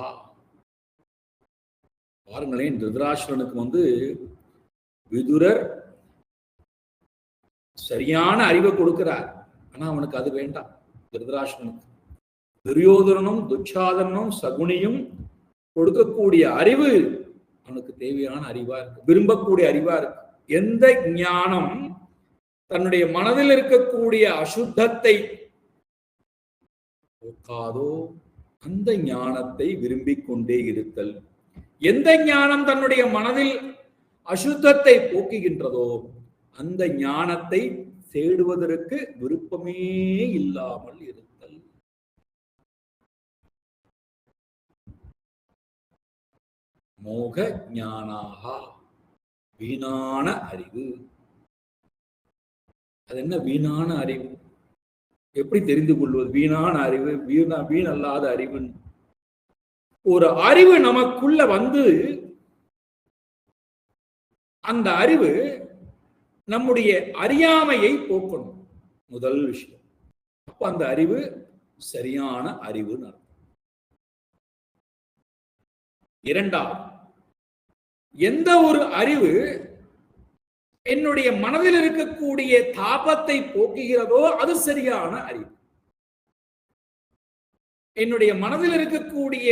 பாருங்களேன், திருதராஷ்டிரனுக்கு விதுரர் சரியான அறிவை கொடுக்கிறார், ஆனா அவனுக்கு அது வேண்டாம். திருதராஷ்டிரனுக்கு துரியோதனனும் துச்சாதனும் சகுனியும் கொடுக்கக்கூடிய அறிவு அவனுக்கு தேவையான அறிவா இருக்கு, விரும்பக்கூடிய அறிவா இருக்கு. எந்த ஞானம் தன்னுடைய மனதில் இருக்கக்கூடிய அசுத்தத்தை போக்காதோ அந்த ஞானத்தை விரும்பிக் கொண்டே இருத்தல். எந்த ஞானம் தன்னுடைய மனதில் அசுத்தத்தை போக்குகின்றதோ அந்த ஞானத்தை தேடுவதற்கு விருப்பமே இல்லாமல் இருத்தல். மோக ஞானாக, வீணான அறிவு. அது என்ன வீணான அறிவு? எப்படி தெரிந்து கொள்வது வீணான அறிவு, வீணல்லாத அறிவு? ஒரு அறிவு நமக்குள்ள அந்த அறிவு நம்முடைய அறியாமையை போக்கணும், முதல் விஷயம். அப்ப அந்த அறிவு சரியான அறிவு. இரண்டாவது, எந்த ஒரு அறிவு என்னுடைய மனதில் இருக்கக்கூடிய தாபத்தை போக்குகிறதோ அது சரியான அறிவு. என்னுடைய மனதில் இருக்கக்கூடிய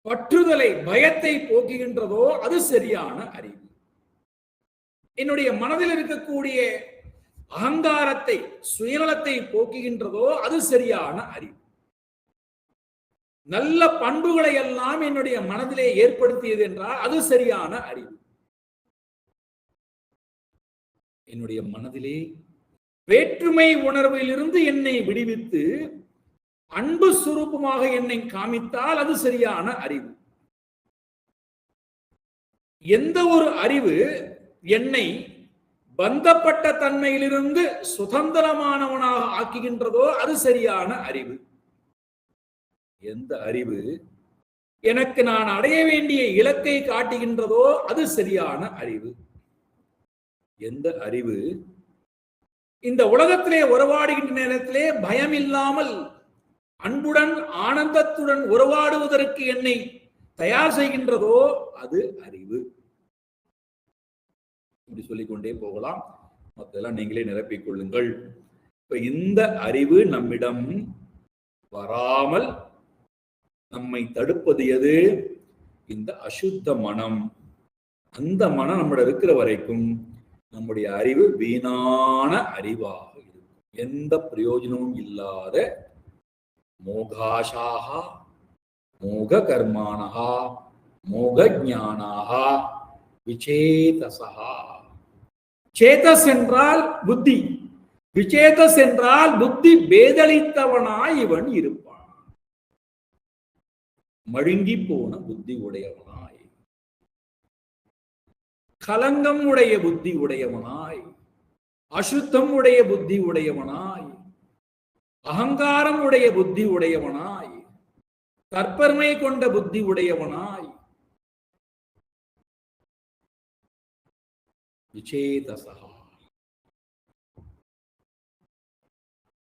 பற்றுதலை, பயத்தை போக்குகின்றதோ அது சரியான அறிவு. என்னுடைய மனதில் இருக்கக்கூடிய அகங்காரத்தை, சுயநலத்தை போக்குகின்றதோ அது சரியான அறிவு. நல்ல பண்புகளை எல்லாம் என்னுடைய மனதிலே ஏற்படுத்தியது என்றால் அது சரியான அறிவு. என்னுடைய மனதிலே வேற்றுமை உணர்விலிருந்து என்னை விடுவித்து அன்பு சுரூபமாக என்னை காமித்தால் அது சரியான அறிவு. எந்த ஒரு அறிவு என்னை பந்தப்பட்ட தன்மையிலிருந்து சுதந்திரமானவனாக ஆக்குகின்றதோ அது சரியான அறிவு. எந்த அறிவு எனக்கு நான் அடைய வேண்டிய இலக்கை காட்டுகின்றதோ அது சரியான அறிவு. எந்த அறிவு இந்த உலகத்திலே உறவாடுகின்ற நேரத்திலே பயம் இல்லாமல் அன்புடன் ஆனந்தத்துடன் உறவாடுவதற்கு என்னை தயார் செய்கின்றதோ அது அறிவு. இப்படி சொல்லிக்கொண்டே போகலாம். மற்றெல்லாம் நீங்களே நிரப்பிக் கொள்ளுங்கள். இப்ப இந்த அறிவு நம்மிடம் வராமல் நம்மை தடுப்பது எது? இந்த அசுத்த மனம். அந்த மனம் நம்மிடம் இருக்கிற வரைக்கும் நம்முடைய அறிவு வீணான அறிவாக இருக்கும். எந்த பிரயோஜனமும் இல்லாத மோகாஷாகா மோக கர்மானஹா மோக ஞானாகா விசேதசா. சேதஸ் என்றால் புத்தி, விசேதஸ் என்றால் புத்தி பேதளித்தவனாய் இவன் இருப்பான். மழுங்கி போன புத்தி உடையவனாய், கலங்கம் உடைய புத்தி உடையவனாய், அசுத்தம் உடைய புத்தி உடையவனாய், அகங்காரம் உடைய புத்தி உடையவனாய், தற்பெருமை கொண்ட புத்தி உடையவனாய், விசேதசா.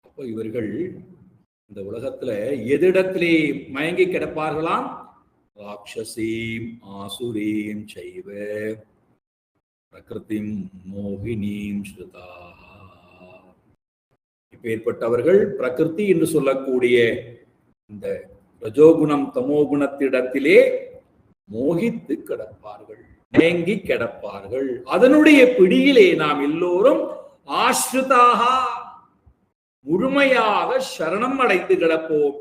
அப்போ இவர்கள் இந்த உலகத்துல எதிடத்திலே மயங்கி கிடப்பார்களாம்? ராட்சசீம் ஆசுரீம் சைவ பிரகிருதிம் மோகினீம் ஸ்ருதா. இப்பேற்பட்டவர்கள் பிரகிருதி என்று சொல்லக்கூடிய இந்த ரஜோகுணம் தமோகுணத்திடத்திலே மோகித்து கிடப்பார்கள், மயங்கி கிடப்பார்கள். அதனுடைய பிடியிலே நாம் எல்லோரும் ஆஸ்ருதாக முழுமையாக சரணம் அடைந்து கிடப்போம்.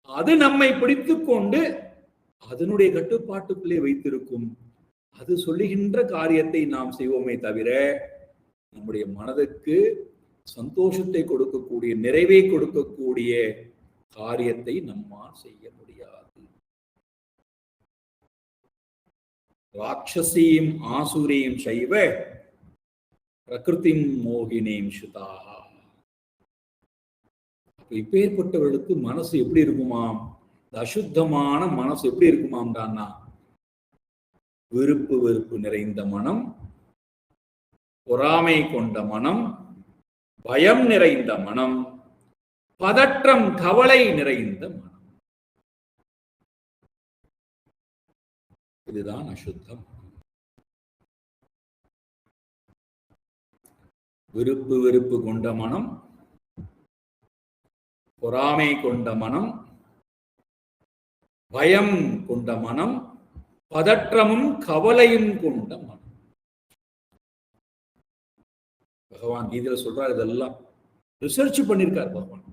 அது நம்மை பிடித்துக் கொண்டு அதனுடைய கட்டுப்பாட்டுக்குள்ளே வைத்திருக்கும். அது சொல்லுகின்ற காரியத்தை நாம் செய்வோமே தவிர நம்முடைய மனதுக்கு சந்தோஷத்தை கொடுக்கக்கூடிய, நிறைவை கொடுக்கக்கூடிய காரியத்தை நம்மால் செய்ய முடியாது. ராட்சசீம் ஆசுரீம் சைவ பிரகிருதிம் மோகினீம் சுதாக. இப்பேற்பட்டவர்களுக்கு மனசு எப்படி இருக்குமாம்? இந்த அசுத்தமான மனசு எப்படி இருக்குமாம்டான்னா, விருப்பு வெறுப்பு நிறைந்த மனம், பொறாமை கொண்ட மனம், பயம் நிறைந்த மனம், பதற்றம் கவலை நிறைந்த மனம். இதுதான் அசுத்தம். விருப்பு வெறுப்பு கொண்ட மனம், பொறாமை கொண்ட மனம், பயம் கொண்ட மனம், பதற்றமும் கவலையும் கொண்ட மனம். பகவான் கீதையில சொல்றார், இதெல்லாம் ரிசர்ச் பண்ணிருக்கார் பகவான்.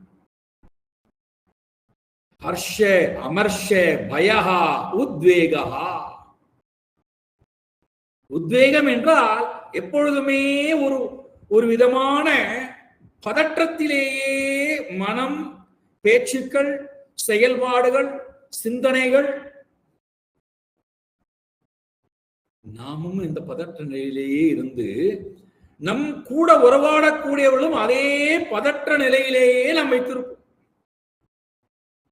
ஹர்ஷ அமர்ஷ பயஹா உத்வேகா. உத்வேகம் என்றால் எப்பொழுதுமே ஒரு விதமான பதற்றத்திலேயே மனம், பேச்சுக்கள், செயல்பாடுகள், சிந்தனைகள். நாமும் இந்த பதற்ற நிலையிலேயே இருந்து நம் கூட உறவாடக்கூடியவர்களும் அதே பதற்ற நிலையிலேயே நாம் வைத்திருப்போம்.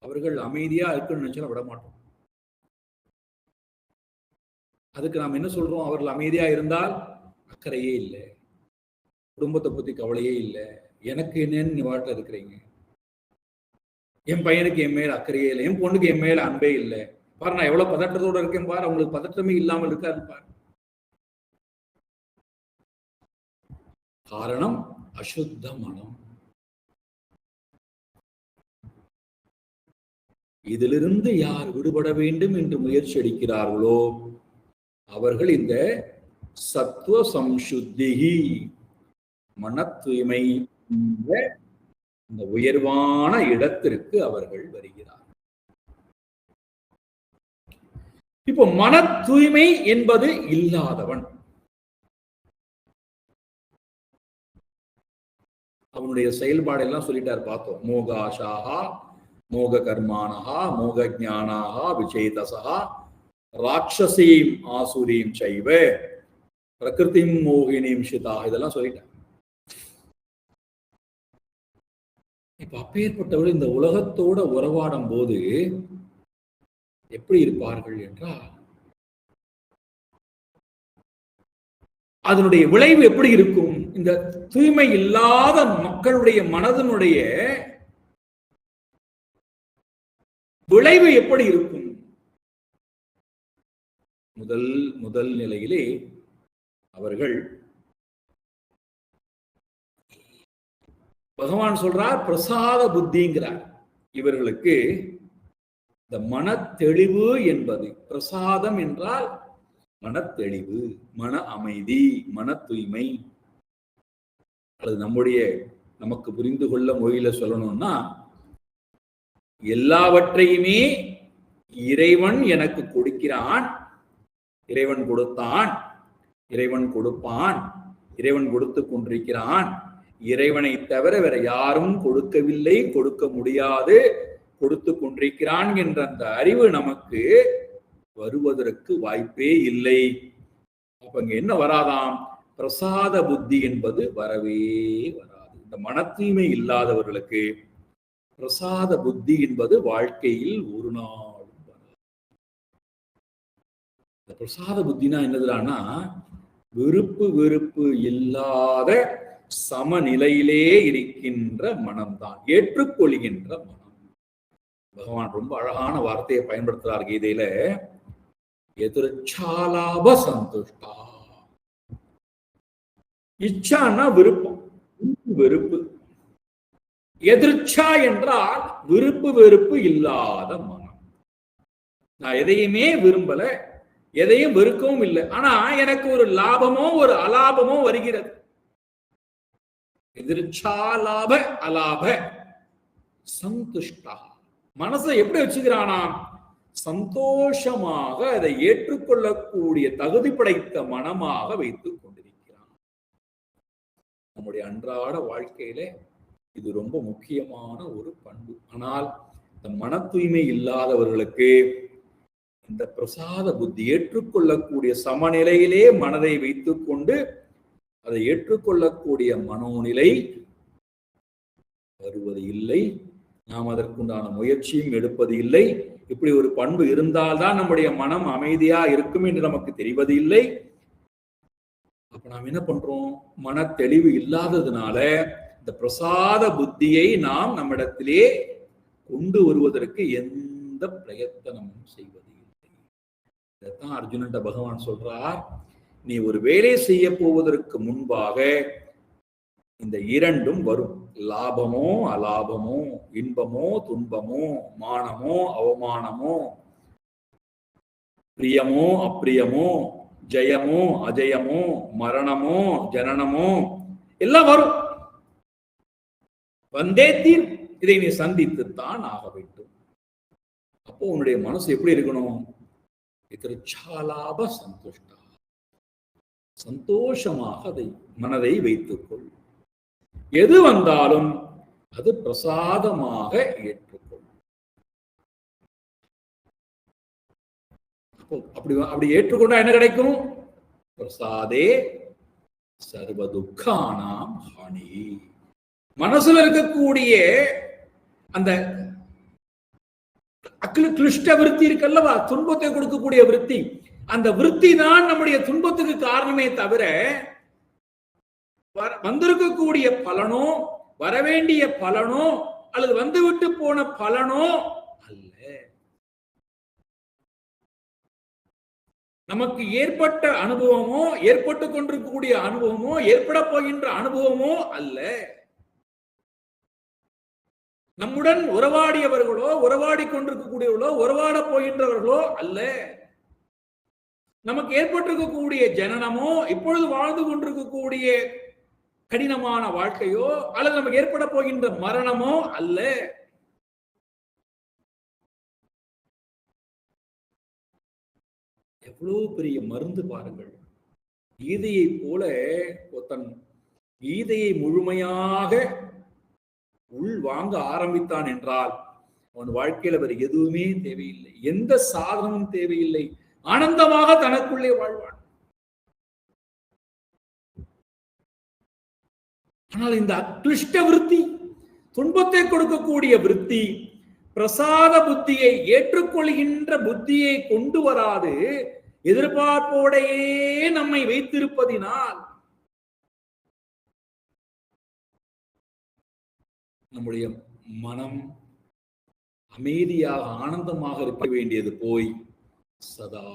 அவர்கள் அமைதியா இருக்குன்னு நினைச்சா விட மாட்டோம். அதுக்கு நாம் என்ன சொல்றோம்? அவர்கள் அமைதியா இருந்தால் அக்கறையே இல்லை, குடும்பத்தை பத்தி கவலையே இல்லை, எனக்கு என்னன்னு நீ வாட்டில் இருக்கிறீங்க, என் பையனுக்கு என் மேல அக்கறையே இல்லை, என் பொண்ணுக்கு என் மேல அன்பே இல்லை, பாரு நான் எவ்வளவு பதற்றத்தோட இருக்கேன் பாரு, அவங்களுக்கு பதற்றமே இல்லாமல் இருக்காது பாரு. காரணம் அசுத்த மனம். இதிலிருந்து யார் விடுபட வேண்டும் என்று முயற்சி எடுக்கிறார்களோ அவர்கள் இந்த சத்துவ சம்சுத்திகி, மன தூய்மை, இந்த உயர்வான இடத்திற்கு அவர்கள் வருகிறார். இப்போ மன தூய்மை என்பது இல்லாதவன், அவனுடைய செயல்பாடு எல்லாம் சொல்லிட்டார் பார்த்தோம். மோகாஷாஹா மோக கர்மானஹா மோக ஞானாஹா விசேதசா ராட்சசீம் ஆசுரீம் சைவ பிரகிருதிம் மோகினீம் ஷிதா. இதெல்லாம் சொல்லிட்டார். இப்ப அப்பேற்பட்டவர்கள் இந்த உலகத்தோட உறவாடும் போது எப்படி இருப்பார்கள் என்றால், அதனுடைய விளைவு எப்படி இருக்கும்? இந்த தூய்மை இல்லாத மக்களுடைய மனதனுடைய விளைவு எப்படி இருக்கும்? முதல் நிலையிலே அவர்கள் பகவான் சொல்றார் பிரசாத புத்திங்கிறார். இவர்களுக்கு இந்த மனத்தெளிவு என்பது, பிரசாதம் என்றால் மனத்தெளிவு, மன அமைதி, மன தூய்மை. அது நமக்கு புரிந்து கொள்ள மொழியில சொல்லணும்னா, எல்லாவற்றையுமே இறைவன் எனக்கு கொடுக்கிறான், இறைவன் கொடுத்தான், இறைவன் கொடுப்பான், இறைவன் கொடுத்து கொண்டிருக்கிறான், இறைவனை தவிர வேற யாரும் கொடுக்கவில்லை, கொடுக்க முடியாது, கொடுத்து கொண்டிருக்கிறான் என்ற அந்த அறிவு நமக்கு வருவதற்கு வாய்ப்பே இல்லை. அப்ப இங்க என்ன வராதாம்? பிரசாத புத்தி என்பது வரவே வராது. இந்த மன தூய்மை இல்லாதவர்களுக்கு பிரசாத புத்தி என்பது வாழ்க்கையில் ஒரு நாளும் வராது. இந்த பிரசாத புத்தினா என்னதுன்னா, விருப்பு வெறுப்பு இல்லாத சமநிலையிலே இருக்கின்ற மனம்தான், ஏற்றுக்கொள்கின்ற மனம். பகவான் ரொம்ப அழகான வார்த்தையை பயன்படுத்துறார் கீதையில, எதிர்ச்சாலாப சந்துஷ்டா. இச்சான்னா விருப்பம், வெறுப்பு. எதிர்ச்சா என்றால் விருப்பு வெறுப்பு இல்லாத மனம். நான் எதையுமே விரும்பல, எதையும் வெறுக்கவும் இல்லை, ஆனா எனக்கு ஒரு லாபமோ ஒரு அலாபமோ வருகிறது. எதிர்ச்சாலாப அலாப சந்துஷ்டா. மனசை எப்படி வச்சுக்கிறானா? சந்தோஷமாக அதை ஏற்றுக்கொள்ளக்கூடிய தகுதி படைத்த மனமாக வைத்துக் கொண்டிருக்கிறான். நம்முடைய அன்றாட வாழ்க்கையில இது ரொம்ப முக்கியமான ஒரு பண்பு. ஆனால் இந்த மன தூய்மை இல்லாதவர்களுக்கு இந்த பிரசாத புத்தி, ஏற்றுக்கொள்ளக்கூடிய சமநிலையிலே மனதை வைத்துக் கொண்டு அதை ஏற்றுக்கொள்ளக்கூடிய மனோநிலை வருவது இல்லை. நாம் அதற்குண்டான முயற்சியும் எடுப்பது இல்லை. இப்படி ஒரு பண்பு இருந்தால்தான் நம்முடைய மனம் அமைதியா இருக்கும் என்று நமக்கு தெரிவது இல்லை. அப்ப நாம் என்ன பண்றோம்? மன தெளிவு இல்லாததுனால இந்த பிரசாத புத்தியை நாம் நம்மிடத்திலே கொண்டு வருவதற்கு எந்த பிரயத்தனமும் செய்வது இல்லை. இதைத்தான் அர்ஜுனன்ட்ட பகவான் சொல்றார், நீ ஒரு வேலை செய்ய போவதற்கு முன்பாக இந்த இரண்டும் வரும். லாபமோ அலாபமோ, இன்பமோ துன்பமோ, மானமோ அவமானமோ, பிரியமோ அப்பிரியமோ, ஜெயமோ அஜயமோ, மரணமோ ஜனனமோ, எல்லாம் வரும். வந்தே தீர். இதை நீ சந்தித்துத்தான் ஆக வேண்டும். அப்போ உன்னுடைய மனசு எப்படி இருக்கணும்? எதிர்ச்சாலாப சந்துஷ்டா. சந்தோஷமாக அதை மனதை வைத்துக்கொள். எது வந்தாலும் அது பிரசாதமாக ஏற்றுக்கொள். அப்படி ஏற்றுக்கொண்டா என்ன கிடைக்கும்? பிரசாதே சர்வ துக்கானாம் ஹானி. மனசுல இருக்கக்கூடிய அந்த கிளிஷ்ட விருத்தி இருக்கல்லவா, துன்பத்தை கொடுக்கக்கூடிய விருத்தி, அந்த விருத்தி தான் நம்முடைய துன்பத்துக்கு காரணமே தவிர வந்திருக்கக்கூடிய பலனோ, வரவேண்டிய பலனோ, அல்லது வந்துவிட்டு போன பலனோ அல்ல. நமக்கு ஏற்பட்ட அனுபவமோ, ஏற்பட்டு கொண்டிருக்கக்கூடிய அனுபவமோ, ஏற்பட போகின்ற அனுபவமோ அல்ல. நம்முடன் உறவாடியவர்களோ, உறவாடி கொண்டிருக்கக்கூடியவர்களோ, உறவாட போகின்றவர்களோ அல்ல. நமக்கு ஏற்பட்டிருக்கக்கூடிய ஜனனமோ, இப்பொழுது வாழ்ந்து கொண்டிருக்கக்கூடிய கடினமான வாழ்க்கையோ, அல்லது நமக்கு ஏற்பட போகின்ற மரணமோ அல்ல. எவ்வளவு பெரிய மருந்து பாருங்கள். கீதையை போல ஒருத்தன் கீதையை முழுமையாக உள் வாங்க ஆரம்பித்தான் என்றால் அவன் வாழ்க்கையில வேறு எதுவுமே தேவையில்லை, எந்த சாதனமும் தேவையில்லை, ஆனந்தமாக தனக்குள்ளே வாழ்வான். ஆனால் இந்த அக்லிஷ்ட விருத்தி, துன்பத்தை கொடுக்கக்கூடிய விருத்தி, பிரசாத புத்தியை, ஏற்றுக்கொள்கின்ற புத்தியை கொண்டு வராது எதிர்பார்ப்போடையே நம்மை வைத்திருப்பதினால் நம்முடைய மனம் அமைதியாக ஆனந்தமாக இருக்க வேண்டியது போய் சதா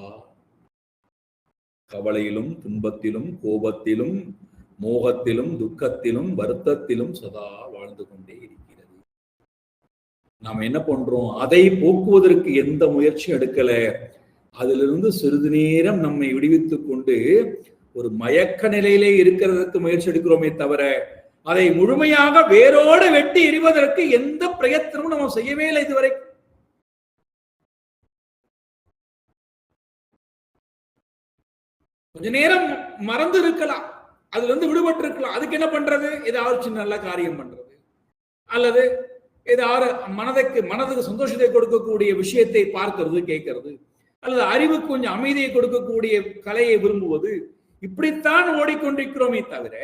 கவலையிலும் துன்பத்திலும் கோபத்திலும் மோகத்திலும் துக்கத்திலும் வருத்தத்திலும் சதா வாழ்ந்து கொண்டே இருக்கிறது. நாம் என்ன பண்றோம்? அதை போக்குவதற்கு எந்த முயற்சியும் எடுக்கல. அதிலிருந்து சிறிது நேரம் நம்மை விடுவித்துக் கொண்டு ஒரு மயக்க நிலையிலே இருக்கிறதுக்கு முயற்சி எடுக்கிறோமே தவிர அதை முழுமையாக வேரோடு வெட்டி எறிவதற்கு எந்த பிரயத்தனமும் நம்ம செய்யவே இல்லை இதுவரை. கொஞ்ச நேரம் மறந்து இருக்கலாம், அதுல இருந்து விடுபட்டு இருக்கலாம். அதுக்கு என்ன பண்றது? ஏதாவது சின்ன நல்ல காரியம் பண்றது, அல்லது ஏதாவது மனதுக்கு சந்தோஷத்தை கொடுக்கக்கூடிய விஷயத்தை பார்க்கிறது, கேட்கறது, அல்லது அறிவுக்கு கொஞ்சம் அமைதியை கொடுக்கக்கூடிய கலையை விரும்புவது. இப்படித்தான் ஓடிக்கொண்டிருக்கிறோமே தவிர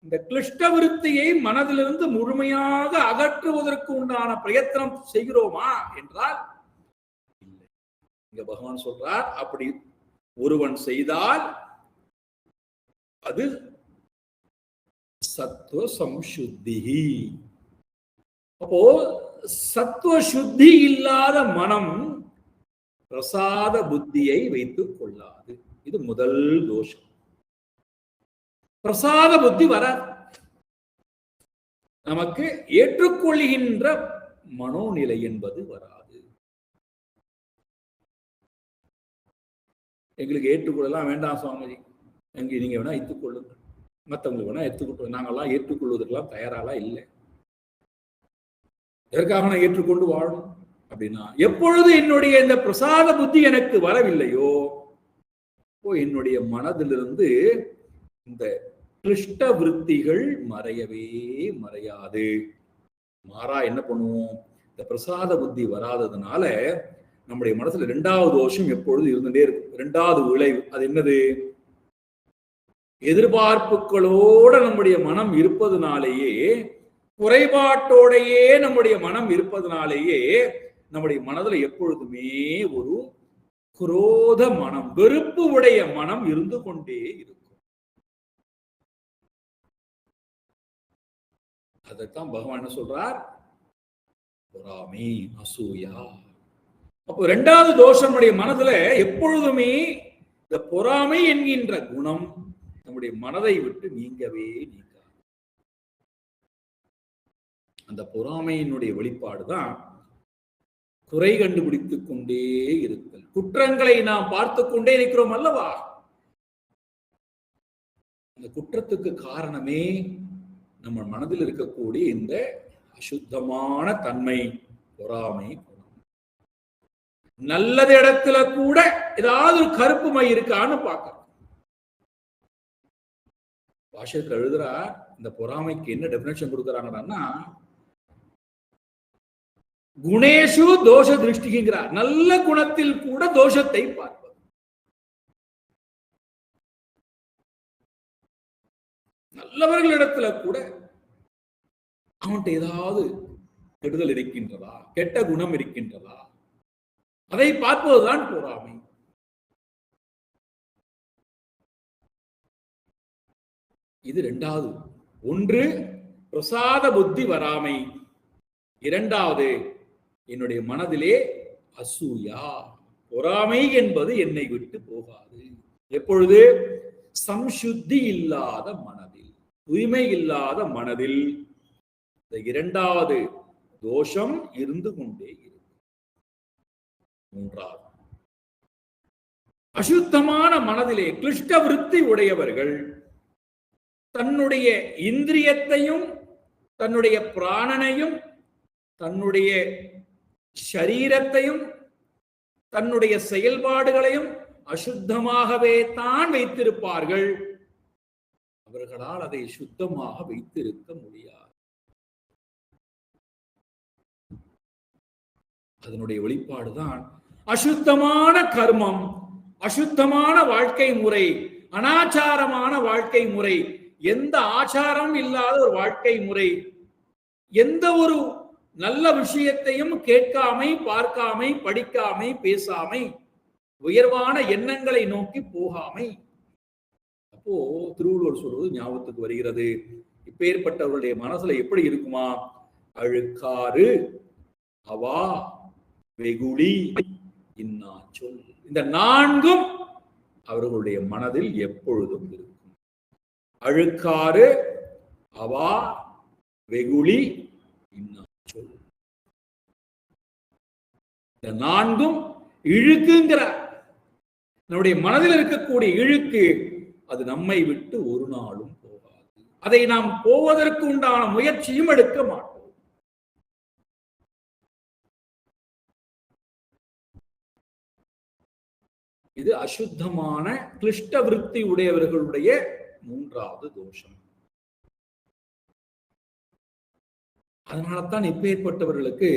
இந்த கிளிஷ்ட விருத்தியை மனதிலிருந்து முழுமையாக அகற்றுவதற்கு உண்டான பிரயத்தனம் செய்கிறோமா என்றால் இல்லை. இங்க பகவான் சொல்றார், அப்படி ஒருவன் செய்தால் அது சத்துவ சம்சுத்தி. அப்போ சத்துவ சுத்தி இல்லாத மனம் பிரசாத புத்தியை வைத்துக் கொள்ளாது. இது முதல் தோஷம். பிரசாத புத்தி வராது. நமக்கு ஏற்றுக்கொள்கின்ற மனோநிலை என்பது வராது. எங்களுக்கு ஏற்றுக்கொள்ளலாம் வேண்டாம் சுவாமிஜி, நீங்க வேணா ஏற்றுக்கொள்ளுங்க, மற்றவங்களுக்கு வேணா ஏற்றுக்கொள்ளுங்க, நாங்கெல்லாம் ஏற்றுக்கொள்வதற்கெல்லாம் தயாராலாம் இல்லை. எதற்காக நான் ஏற்றுக்கொண்டு வாழணும் அப்படின்னா, எப்பொழுது என்னுடைய இந்த பிரசாத புத்தி எனக்கு வரவில்லையோ என்னுடைய மனதிலிருந்து இந்த கிளிஷ்ட விருத்திகள் மறையவே மறையாது. மாறா என்ன பண்ணுவோம்? இந்த பிரசாத புத்தி வராததுனால நம்முடைய மனசுல இரண்டாவது தோஷம் எப்பொழுது இருந்துட்டே இருக்கும். இரண்டாவது விளைவு அது என்னது? எதிர்பார்ப்புகளோட நம்முடைய மனம் இருப்பதனாலேயே, குறைபாட்டோடையே நம்முடைய மனம் இருப்பதனாலேயே நம்முடைய மனதுல எப்பொழுதுமே ஒரு குரோத மனம், வெறுப்பு உடைய மனம் இருந்து கொண்டே இருக்கும். அதைத்தான் பகவான் என்ன சொல்றார்? பொறாமை, அசூயா. அப்போ இரண்டாவது தோஷம் நம்முடைய மனதுல எப்பொழுதுமே இந்த பொறாமை என்கின்ற குணம் நம்முடைய மனதை விட்டு நீங்கவே நீங்காது. அந்த பொறாமையினுடைய வெளிப்பாடுதான் குறை கண்டுபிடித்துக் கொண்டே இருத்தல். குற்றங்களை நாம் பார்த்து கொண்டே இருக்கிறோம் அல்லவா? அந்த குற்றத்துக்கு காரணமே நம்ம மனதில் இருக்கக்கூடிய இந்த அசுத்தமான தன்மை, பொறாமை. நல்லது இடத்துல கூட ஏதாவது ஒரு கருப்பு மை இருக்கான்னு பார்க்கணும். பாஷத்துல எழுதுறா, இந்த பொறாமைக்கு என்ன டெபினேஷன் கொடுக்கறாங்கன்னா, குணேஷு தோஷ திருஷ்டிங்கிறார். நல்ல குணத்தில் கூட தோஷத்தை பார்ப்பது. நல்லவர்களிடத்துல கூட அவன்கிட்ட ஏதாவது கெடுதல் இருக்கின்றதா, கெட்ட குணம் இருக்கின்றதா, அதை பார்ப்பதுதான் பொறாமை. இது இரண்டாவது. ஒன்று பிரசாத புத்தி வராமை, இரண்டாவது என்னுடைய மனதிலே அசூயா, பொறாமை என்பது என்னை விட்டு போகாது. எப்பொழுது? சம்சுத்தி இல்லாத மனதில், தூய்மை இல்லாத மனதில் இந்த இரண்டாவது தோஷம் இருந்து கொண்டே இருக்கும். மூன்றாவது, அசுத்தமான மனதிலே கிளிஷ்ட விருத்தி உடையவர்கள் தன்னுடைய இந்திரியத்தையும் தன்னுடைய பிராணனையும் தன்னுடைய சரீரத்தையும் தன்னுடைய செயல்பாடுகளையும் அசுத்தமாகவே தான் வைத்திருப்பார்கள். அவர்களால் அதை சுத்தமாக வைத்திருக்க முடியாது. அதனுடைய வெளிப்பாடுதான் அசுத்தமான கர்மம், அசுத்தமான வாழ்க்கை முறை, அனாச்சாரமான வாழ்க்கை முறை, எந்த ஆச்சாரம் இல்லாத ஒரு வாழ்க்கை முறை, எந்த ஒரு நல்ல விஷயத்தையும் கேட்காமை, பார்க்காமை, படிக்காமை, பேசாமை, உயர்வான எண்ணங்களை நோக்கி போகாமை. அப்போ திருவள்ளுவர் சொல்வது ஞாபகத்துக்கு வருகிறது. இப்பேற்பட்டவர்களுடைய மனசுல எப்படி இருக்குமா? அழுக்காறு அவா, வெகுளி, இன்னா சொல். இந்த நான்கும் அவர்களுடைய மனதில் எப்பொழுதும் இருக்கும். அழுக்காறு, அவா, வெகுளி, இன்னா சொல். இந்த நான்கும் இழுக்குங்கிற நம்முடைய மனதில் இருக்கக்கூடிய இழுக்கு, அது நம்மை விட்டு ஒரு நாளும் போகாது. அதை நாம் போவதற்கு உண்டான முயற்சியும் எடுக்க மாட்டோம். இது அசுத்தமான கிளிஷ்ட விருத்தி உடையவர்களுடைய மூன்றாவது தோஷம். அதனால்தான் இப்பேற்பட்டவர்களுக்கு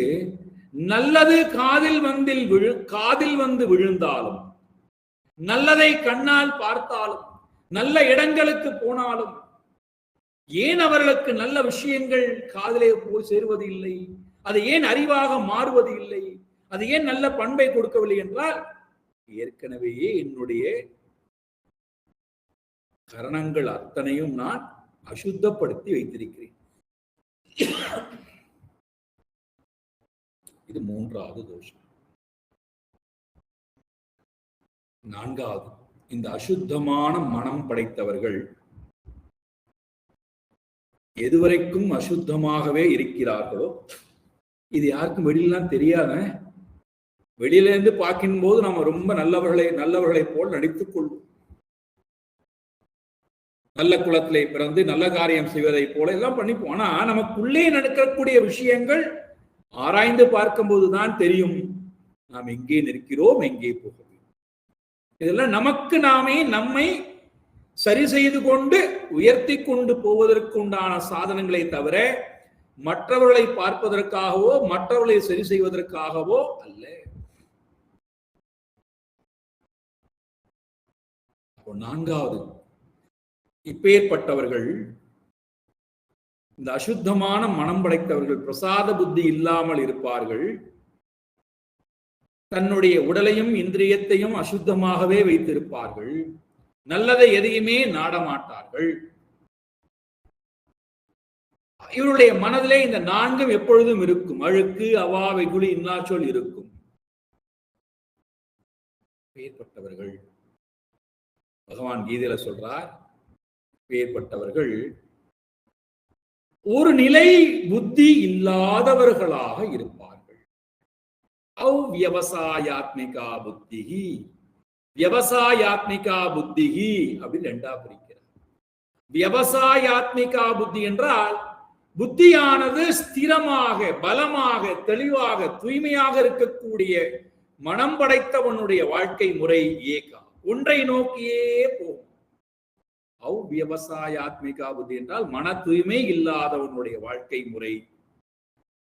நல்லது காதில் வந்து விழுந்தாலும், நல்லதை கண்ணால் பார்த்தாலும், நல்ல இடங்களுக்கு போனாலும் ஏன் அவர்களுக்கு நல்ல விஷயங்கள் காதிலே போய் சேருவது இல்லை? அது ஏன் அறிவாக மாறுவது இல்லை? அது ஏன் நல்ல பண்பை கொடுக்கவில்லை என்றால், ஏற்கனவே என்னுடைய கரணங்கள் அத்தனையும் நான் அசுத்தப்படுத்தி வைத்திருக்கிறேன். இது மூன்றாவது தோஷம். நான்காவது, இந்த அசுத்தமான மனம் படைத்தவர்கள் எதுவரைக்கும் அசுத்தமாகவே இருக்கிறார்களோ, இது யாருக்கும் வெளியிலாம் தெரியாத, வெளியில இருந்து பார்க்கும் போது நம்ம ரொம்ப நல்லவர்களை போல் நடித்துக் கொள்வோம். நல்ல குலத்திலே பிறந்து நல்ல காரியம் செய்வதை போல எல்லாம் பண்ணிப்போம். ஆனா நமக்குள்ளே நடக்கக்கூடிய விஷயங்கள் ஆராய்ந்து பார்க்கும் போதுதான் தெரியும் நாம் எங்கே நிற்கிறோம், எங்கே போகிறோம். இதெல்லாம் நமக்கு நாமே நம்மை சரி செய்து கொண்டு உயர்த்தி கொண்டு போவதற்கு உண்டான சாதனங்களை தவிர மற்றவர்களை பார்ப்பதற்காகவோ மற்றவர்களை சரி செய்வதற்காகவோ அல்ல. நான்காவது, இப்பேற்பட்டவர்கள், இந்த அசுத்தமான மனம் படைத்தவர்கள் பிரசாத புத்தி இல்லாமல் இருப்பார்கள். தன்னுடைய உடலையும் இந்திரியத்தையும் அசுத்தமாகவே வைத்திருப்பார்கள். நல்லதை எதையுமே நாடமாட்டார்கள். இவருடைய மனதிலே இந்த நான்கும் எப்பொழுதும் இருக்கும். அழுக்கு, அவா, வெகுளி, இன்னா சொல் இருக்கும். பேர்பட்டவர்கள், பகவான் கீதையில சொல்றார், பேர்பட்டவர்கள் ஒரு நிலை புத்தி இல்லாதவர்களாக இருப்பார்கள். அவ்வியவசாயாத்மிகா புத்திஹி, வியவசாயாத்மிகா புத்திஹி அப்படின்னு ரெண்டா பிரிக்கிறார். வியவசாயாத்மிகா புத்தி என்றால் புத்தியானது ஸ்திரமாக, பலமாக, தெளிவாக, தூய்மையாக இருக்கக்கூடிய மனம் படைத்தவனுடைய வாழ்க்கை முறை ஏகா, ஒன்றை நோக்கியே போகும். அவ்வியவசாயாத்மிகா புத்தி என்றால் மன தூய்மை இல்லாதவனுடைய வாழ்க்கை முறை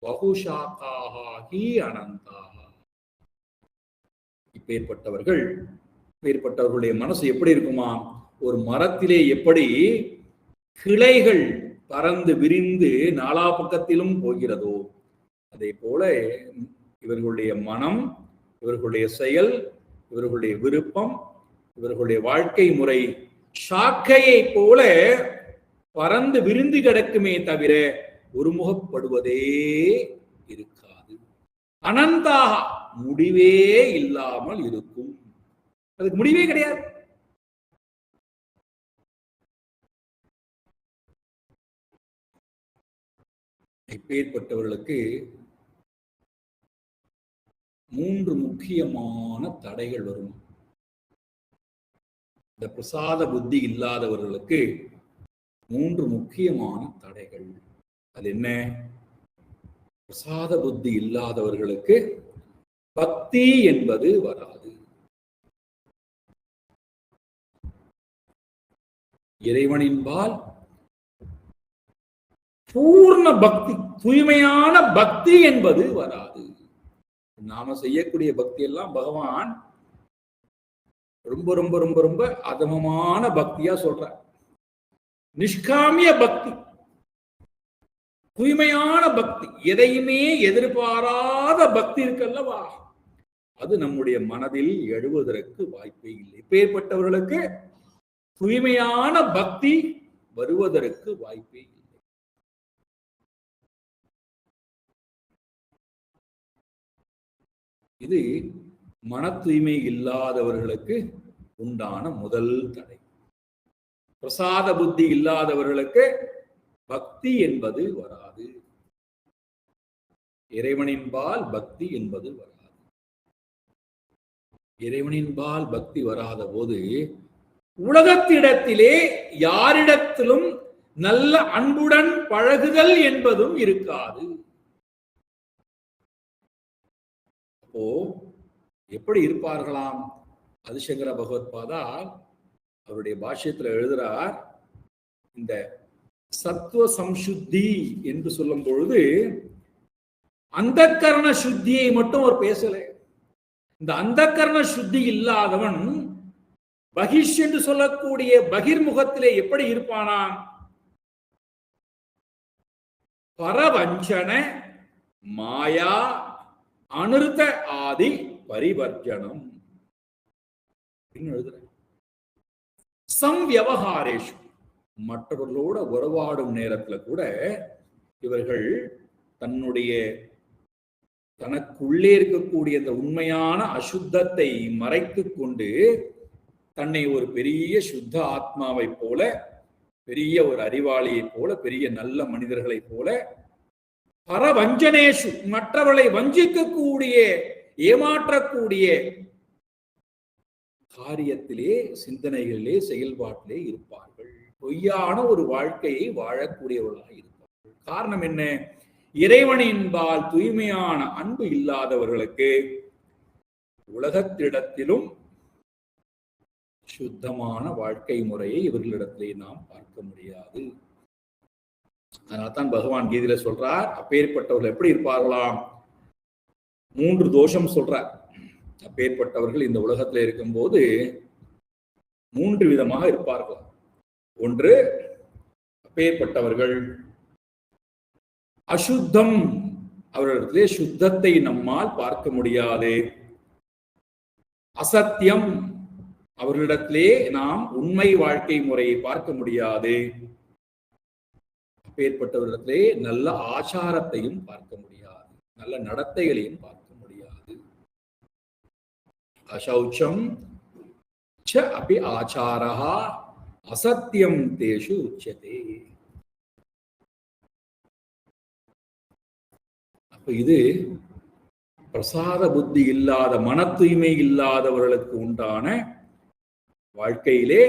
பகுஷாகாஹி அனந்தாக. இப்பேற்பட்டவர்களுடைய மனசு எப்படி இருக்குமா? ஒரு மரத்திலே எப்படி கிளைகள் பறந்து விரிந்து நாலா பக்கத்திலும் போகிறதோ, அதே போல இவர்களுடைய மனம், இவர்களுடைய செயல், இவர்களுடைய விருப்பம், இவர்களுடைய வாழ்க்கை முறை சாக்கையை போல பறந்து விரிந்து கிடக்குமே தவிர ஒருமுகப்படுவதே இருக்காது. அனந்தாக, முடிவே இல்லாமல் இருக்கும். அதுக்கு முடிவே கிடையாது. இப்பேற்பட்டவர்களுக்கு 3 முக்கியமான தடைகள் வரும். இந்த பிரசாத புத்தி இல்லாதவர்களுக்கு 3 முக்கியமான தடைகள். அது என்ன? பிரசாத புத்தி இல்லாதவர்களுக்கு பக்தி என்பது வராது. இறைவனின்பால் பூர்ண பக்தி, தூய்மையான பக்தி என்பது வராது. நாம செய்யக்கூடிய பக்தி எல்லாம் பகவான் ரொம்ப ரொம்ப ரொம்ப ரொம்ப அதமமான பக்தியா சொல்ற. நிஷ்காமிய பக்தி, தூய்மையான பக்தி, எதையுமே எதிர்பாராத பக்தி இருக்கல்லவா, அது நம்முடைய மனதில் எழுவதற்கு வாய்ப்பே இல்லை. இப்பேற்பட்டவர்களுக்கு தூய்மையான பக்தி வருவதற்கு வாய்ப்பே இல்லை. இது மன தூய்மை இல்லாதவர்களுக்கு உண்டான முதல் தடை. பிரசாத புத்தி இல்லாதவர்களுக்கு பக்தி என்பது வராது. இறைவனின்பால் பக்தி என்பது வராது. இறைவனின்பால் பக்தி வராத போது உலகத்திடத்திலே யாரிடத்திலும் நல்ல அன்புடன் பழகுதல் என்பதும் இருக்காது. அப்போ எப்படி இருப்பார்களாம்? ஆதிசங்கர பகவத்பாதா அவருடைய பாஷ்யத்துல எழுதுறார், இந்த சத்துவ சம்சுத்தி என்று சொல்லும் பொழுது அந்தக்கரண சுத்தியை மட்டும் அவர் பேசல. இந்த அந்தக்கரண சுத்தி இல்லாதவன் பகிஷ் என்று சொல்லக்கூடிய பகிர்முகத்திலே எப்படி இருப்பானாம்? பரவஞ்சன மாயா அனிருத்த ஆதி பரிவர்ஜனம் எழுதுற. சம்வியவகாரேஷு, மற்றவர்களோட உறவாடும் நேரத்துல கூட இவர்கள் தனக்குள்ளே இருக்கக்கூடிய அந்த உண்மையான அசுத்தத்தை மறைத்து கொண்டு தன்னை ஒரு பெரிய சுத்த ஆத்மாவை போல, பெரிய ஒரு அறிவாளியை போல, பெரிய நல்ல மனிதர்களை போல, பரவஞ்சனேஷு மற்றவர்களை வஞ்சிக்கக்கூடிய ஏமாற்றக்கூடிய காரியத்திலே, சிந்தனைகளிலே, செயல்பாட்டிலே இருப்பார்கள். பொய்யான ஒரு வாழ்க்கையை வாழக்கூடியவர்களாக இருப்பார்கள். காரணம் என்ன? இறைவனின்பால் தூய்மையான அன்பு இல்லாதவர்களுக்கு உலகத்திடத்திலும் சுத்தமான வாழ்க்கை முறையை இவர்களிடத்திலே நாம் பார்க்க முடியாது. அதனால்தான் பகவான் கீதையில சொல்றார், அப்பேற்பட்டவர்கள் எப்படி இருப்பார்களாம்? 3 தோஷம் சொல்றார். அப்பேற்பட்டவர்கள் இந்த உலகத்தில் இருக்கும்போது 3 விதமாக இருப்பார்கள். ஒன்று, அப்பேற்பட்டவர்கள் அசுத்தம், அவர்களிடத்திலே சுத்தத்தை நம்மால் பார்க்க முடியாது. அசத்தியம், அவர்களிடத்திலே நாம் உண்மை வாழ்க்கை முறையை பார்க்க முடியாது. அப்பேற்பட்டவர்களிடத்திலே நல்ல ஆச்சாரத்தையும் பார்க்க முடியாது, நல்ல நடத்தைகளையும் பார்க்க முடியாது. அசௌச்சம் ச அபி ஆச்சாரஹ அசத்தியம் தேஷு உச்யதே. அப்ப இது பிரசாத புத்தி இல்லாத, மன தூய்மை இல்லாதவர்களுக்கு உண்டான வாழ்க்கையிலே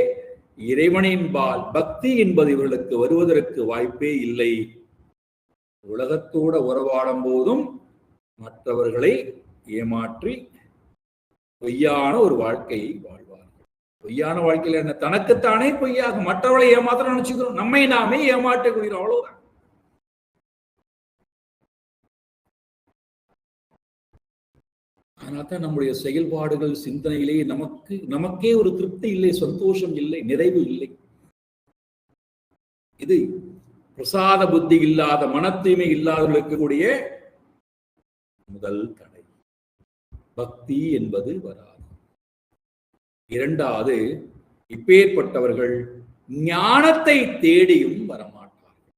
இறைவனின்பால் பக்தி என்பது இவர்களுக்கு வருவதற்கு வாய்ப்பே இல்லை. உலகத்தோட உறவாடும் போதும் மற்றவர்களை ஏமாற்றி பொய்யான ஒரு வாழ்க்கையை வாழ்வார்கள். பொய்யான வாழ்க்கையில என்ன? தனக்குத்தானே பொய்யாக மற்றவர்களை ஏமாற்ற நினைச்சுக்கிறோம், நம்மை நாமே ஏமாற்றக்கூடியோம், அவ்வளவுதான். அதனால்தான் நம்முடைய செயல்பாடுகள், சிந்தனையிலே நமக்கே ஒரு திருப்தி இல்லை, சந்தோஷம் இல்லை, நிறைவு இல்லை. இது பிரசாத புத்தி இல்லாத, மன தூய்மை இல்லாதவர்களுக்கு கூடிய முதல் தடை. பக்தி என்பது வராது. இரண்டாவது, இப்பேற்பட்டவர்கள் ஞானத்தை தேடியும் வரமாட்டார்கள்.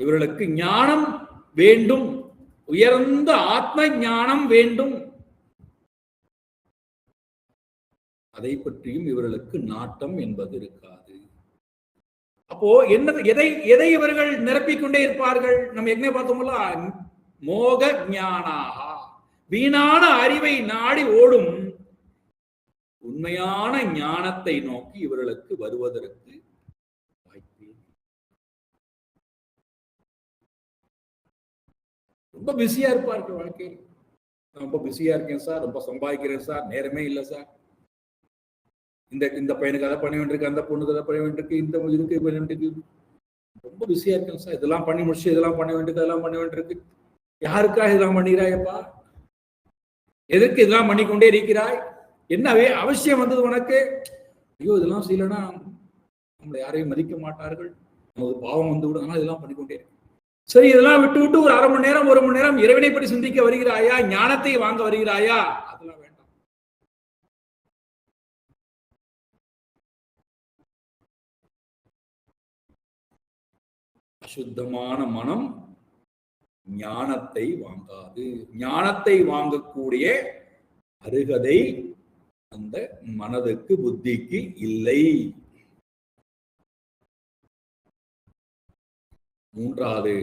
இவர்களுக்கு ஞானம் வேண்டும், உயர்ந்த ஆத்ம ஞானம் வேண்டும். அதை பற்றியும் இவர்களுக்கு நாட்டம் என்பது இருக்காது. அப்போ எதை இவர்கள் நிரப்பிக்கொண்டே இருப்பார்கள்? நம்ம என்ன பார்த்தோம்ல, மோக ஞானாக, வீணான அறிவை நாடி ஓடும் உண்மையான ஞானத்தை நோக்கி இவர்களுக்கு வருவதற்கு வாய்ப்பு. ரொம்ப பிஸியா இருப்பார்கள் வாழ்க்கையில். ரொம்ப பிஸியா இருக்கேன் சார், ரொம்ப சம்பாதிக்கிறேன் சார், நேரமே இல்லை சார், இந்த பையனுக்கு அதை பண்ண வேண்டியிருக்கு, அந்த பொண்ணுக்கு அதை பண்ண வேண்டியிருக்கு, இந்த இதுக்கு பண்ண வேண்டியிருக்கு, ரொம்ப பிஸியா இருக்கேன் சார், இதெல்லாம் பண்ணி முடிச்சு இதெல்லாம் பண்ண வேண்டியிருக்கு, அதெல்லாம் பண்ண வேண்டியிருக்கு. யாருக்காக இதெல்லாம் பண்ணிக்கிறாயப்பா? எதற்கு இதெல்லாம் பண்ணிக்கொண்டே இருக்கிறாய்? என்னவே அவசியம் வந்தது உனக்கு? ஐயோ, இதெல்லாம் செய்யலன்னா நம்மளை யாரையும் மதிக்க மாட்டார்கள், நமக்கு பாவம் வந்து விடும், ஆனால் இதெல்லாம் பண்ணிக்கொண்டே இருக்கு. சரி, இதெல்லாம் விட்டு விட்டு ஒரு 1/2 மணி நேரம் 1 மணி நேரம் இறைவனை பற்றி சிந்திக்க வருகிறாயா? ஞானத்தை வாங்க வருகிறாயா? அதெல்லாம் வேண்டாம். அசுத்தமான மனம், ஞானத்தை வாங்காது. ஞானத்தை வாங்கக்கூடிய அருகதை அந்த மனதுக்கு, புத்திக்கு இல்லை. மூன்றாவது,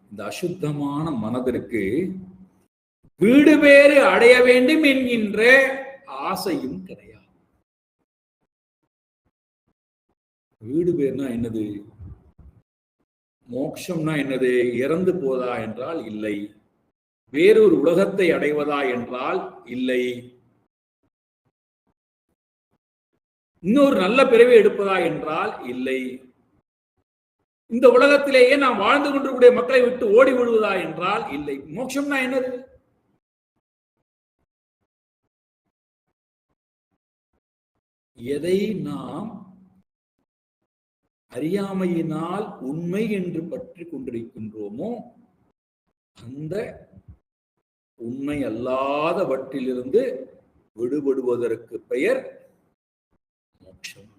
இந்த அசுத்தமான மனதிற்கு வீடு பேறு அடைய வேண்டும் என்கின்ற ஆசையும் கிடையாது. வீடு பேர்னா என்னது? மோட்சம்னா என்னது? இறந்து போதா என்றால் இல்லை. வேறொரு உலகத்தை அடைவதா என்றால் இல்லை. இன்னொரு நல்ல பிறவி எடுப்பதா என்றால் இல்லை. இந்த உலகத்திலேயே நாம் வாழ்ந்து கொண்டிருக்கூடிய மக்களை விட்டு ஓடி விடுவதா என்றால் இல்லை. மோட்சம்னா என்னது? எதை நாம் அறியாமையினால் உண்மை என்று பற்றி கொண்டிருக்கின்றோமோ அந்த உண்மை அல்லாதவற்றிலிருந்து விடுபடுவதற்கு பெயர் மோட்சம்.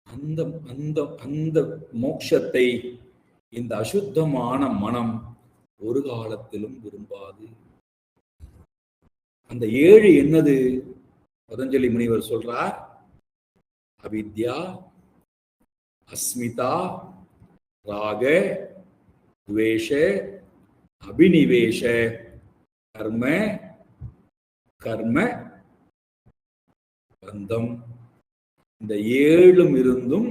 அந்த அந்த அந்த மோட்சத்தை இந்த அசுத்தமான மனம் ஒரு காலத்திலும் விரும்பாது. அந்த 7 என்னது? பதஞ்சலி முனிவர் சொல்றார், அவித்யா, அஸ்மிதா, ராக, துவேஷ, அபினிவேஷ, கர்ம, கர்ம பந்தம். இந்த 7 இருந்தும்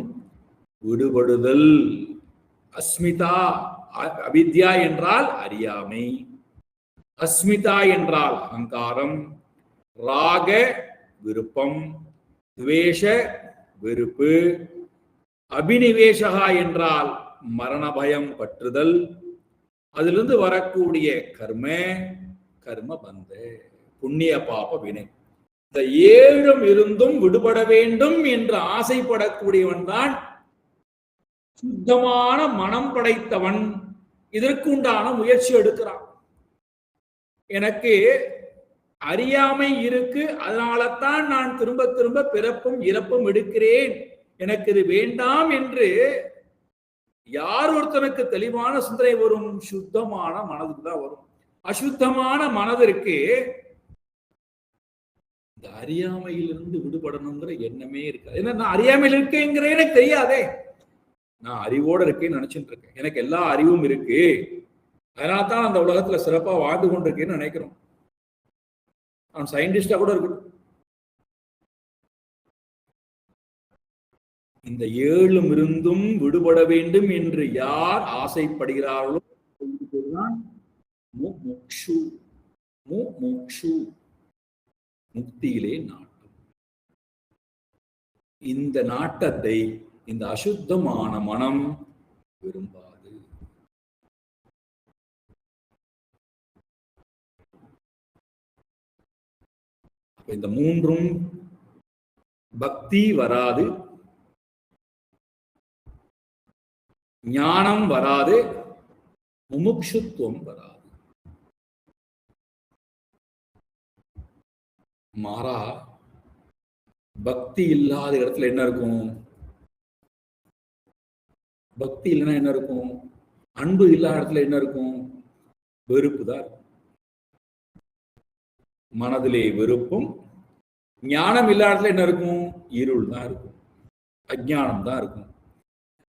விடுபடுதல். அஸ்மிதா, அவித்யா என்றால் அறியாமை, அஸ்மிதா என்றால் அகங்காரம், ராக விருப்பம், துவேஷ வெறுப்பு, அபினிவேஷகா என்றால் மரண பயம் பற்றுதல், அதிலிருந்து வரக்கூடிய கர்ம, கர்ம பந்த, புண்ணிய பாப வினை. இந்த 7 இருந்தும் விடுபட வேண்டும் என்று ஆசைப்படக்கூடியவன் தான் சுத்தமான மனம் படைத்தவன். இதற்கு உண்டான முயற்சி எடுக்கிறான். எனக்கு அறியாமை இருக்கு, அதனால்தான் நான் திரும்ப திரும்ப பிறப்பும் இறப்பும் எடுக்கிறேன், எனக்கு இது வேண்டாம் என்று யார் ஒருத்தனுக்கு தெளிவான சிந்தனை வரும்? சுத்தமான மனதுக்கு தான் வரும். அசுத்தமான மனதிற்கு இந்த அறியாமையிலிருந்து விடுபடணுங்கிற எண்ணமே இருக்காது. ஏன்னா நான் அறியாமையில் இருக்கேங்கிறே எனக்கு தெரியாதே. நான் அறிவோடு இருக்கேன்னு நினைச்சுட்டு இருக்கேன். எனக்கு எல்லா அறிவும் இருக்கு, அதனால தான் அந்த உலகத்துல சிறப்பா வாழ்ந்து கொண்டிருக்கேன்னு நினைக்கிறோம். அவன் சயின்டிஸ்டா கூட இருக்கட்டும். இந்த 7 இருந்தும் விடுபட வேண்டும் என்று யார் ஆசைப்படுகிறார்களோ முக்தியிலே நாட்டம். இந்த நாட்டத்தை இந்த அசுத்தமான மனம் விரும்பாது. இந்த 3 பக்தி வராது, ஞானம் வராது, முமுக்ஷுத்துவம் வராது. மாறா பக்தி இல்லாத இடத்துல என்ன இருக்கும்? பக்தி இல்லைன்னா என்ன இருக்கும்? அன்பு இல்லாத இடத்துல என்ன இருக்கும்? வெறுப்பு தான் இருக்கும். மனதிலே வெறுப்பும், ஞானம் இல்லாத இடத்துல என்ன இருக்கும்? இருள் தான் இருக்கும், அஜ்ஞானம் தான் இருக்கும்.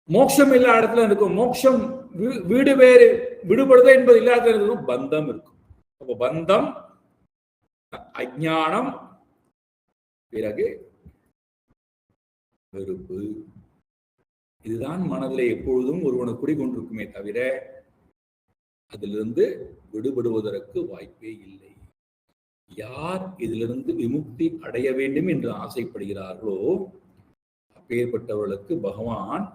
மோட்சம் இல்லாத இடத்துல இருக்கும். மோட்சம் வீடு வேறு விடுபடுதல் என்பது இல்லாத இருக்கும், பந்தம் இருக்கும். அப்போ பந்தம், அஜ்ஞானம், பிறகு வெறுப்பு. இதுதான் மனதிலே எப்பொழுதும் ஒருவனை குடிகொண்டிருக்குமே தவிர அதிலிருந்து விடுபடுவதற்கு வாய்ப்பே இல்லை. யார் இதிலிருந்து விமுக்தி அடைய வேண்டும் என்று ஆசைப்படுகிறார்களோ அப்பேற்பட்டவர்களுக்கு பகவான்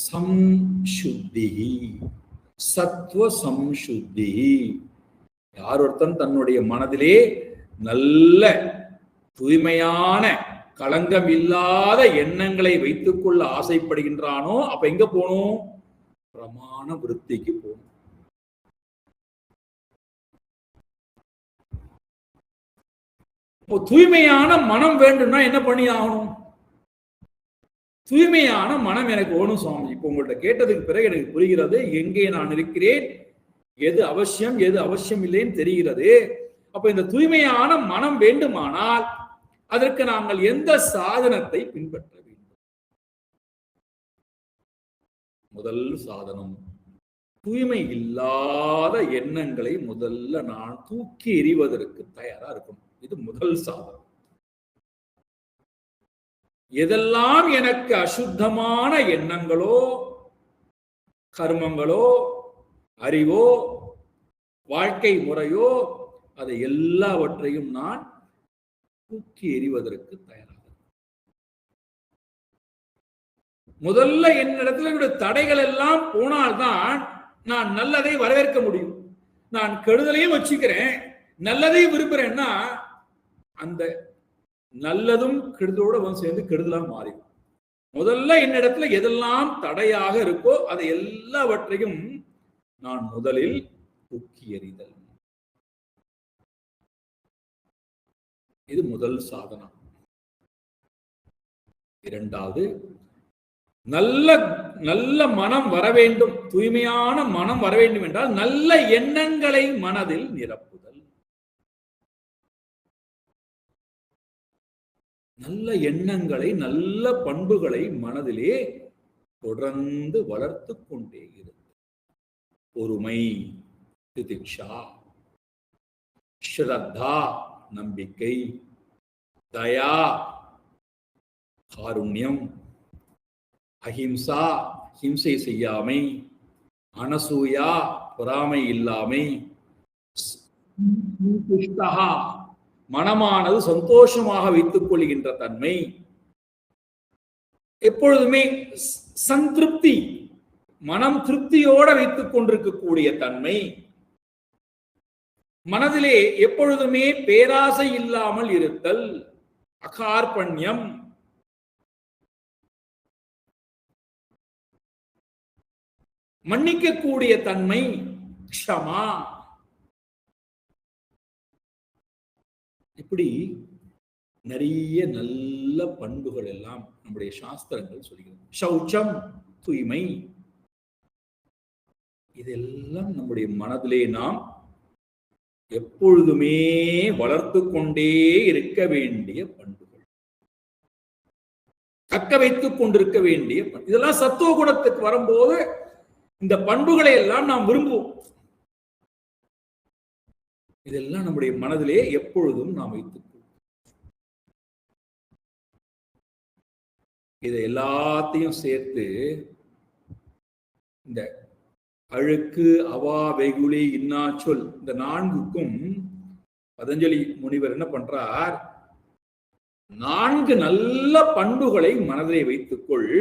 சம்சுத்தி, சத்வ சம்சுத்தி. யார் ஒருத்தன் தன்னுடைய மனதிலே நல்ல தூய்மையான களங்கம் இல்லாத எண்ணங்களை வைத்துக் கொள்ள ஆசைப்படுகின்றானோ அப்ப எங்க போகணும்? பிரமாண விருத்திக்கு போகணும். தூய்மையான மனம் வேண்டும்னா என்ன பண்ணி ஆகணும்? தூய்மையான மனம் எனக்கு வேணும் சுவாமி. இப்ப உங்கள்ட்ட கேட்டதுக்கு பிறகு எனக்கு புரிகிறது எங்கே நான் இருக்கிறேன், எது அவசியம் எது அவசியம் இல்லைன்னு தெரிகிறது. அப்ப இந்த தூய்மையான மனம் வேண்டுமானால் அதற்கு நாங்கள் எந்த சாதனத்தை பின்பற்ற வேண்டும்? முதல் சாதனம், தூய்மை இல்லாத எண்ணங்களை முதல்ல நான் தூக்கி எறிவதற்கு தயாரா இருக்கணும். இது முதல் சாதனம். எதெல்லாம் எனக்கு அசுத்தமான எண்ணங்களோ, கர்மங்களோ, அறிவோ, வாழ்க்கை முறையோ, அதை எல்லாவற்றையும் நான் தூக்கி எறிவதற்கு தயாராக. முதல்ல என்னிடத்துல தடைகள் எல்லாம் போனால்தான் நான் நல்லதை வரவேற்க முடியும். நான் கெடுதலையும் வச்சுக்கிறேன், நல்லதையும் விரும்புறேன்னா அந்த நல்லதும் கெடுதலோட வந்து சேர்ந்து கெடுதலா மாறிடும். முதல்ல என்னிடத்துல எதெல்லாம் தடையாக இருக்கோ அதை எல்லாவற்றையும் நான் முதலில் தூக்கி எறிதல். இது முதல் சாதனம். இரண்டாவது, நல்ல நல்ல மனம் வர வேண்டும், தூய்மையான மனம் வர வேண்டும் என்றால் நல்ல எண்ணங்களை மனதில் நிரப்புதல். நல்ல எண்ணங்களை, நல்ல பண்புகளை மனதிலே தொடர்ந்து வளர்த்து கொண்டே இருக்கு. பொறுமை, திதிக்ஷா, ஸ்ரத்தா நம்பிக்கை, தயா காருண்யம், அஹிம்சா ஹிம்சை செய்யாமை, அனசூயா பொறாமை இல்லாமை, மனமானது சந்தோஷமாக வைத்துக் கொள்கின்ற தன்மை, எப்பொழுதுமே சந்திருப்தி, மனம் திருப்தியோட வைத்துக் கொண்டிருக்கக்கூடிய தன்மை, மனதிலே எப்பொழுதுமே பேராசை இல்லாமல் இருத்தல், அகார்பண்யம், மன்னிக்கக்கூடிய தன்மை, க்ஷமா. இப்படி நிறைய நல்ல பண்புகள் எல்லாம் நம்முடைய சாஸ்திரங்கள் சொல்கிறது. சௌச்சம் தூய்மை, இதெல்லாம் நம்முடைய மனதிலே நாம் எப்பொழுதுமே வளர்த்து கொண்டே இருக்க வேண்டிய பண்புகள், தக்க வைத்துக் கொண்டிருக்க வேண்டிய பண்பு. இதெல்லாம் சத்துவ குணத்துக்கு வரும்போது இந்த பண்புகளை எல்லாம் நாம் விரும்புவோம். இதெல்லாம் நம்முடைய மனதிலே எப்பொழுதும் நாம் வைத்துக் கொள்வோம். இதை எல்லாத்தையும் சேர்த்து இந்த அழுக்கு, அவா, வெகுளி, இன்னாச்சொல், இந்த நான்குக்கும் பதஞ்சலி முனிவர் என்ன பண்றார், 4 நல்ல பண்புகளை மனதிலே வைத்துக்கொள்,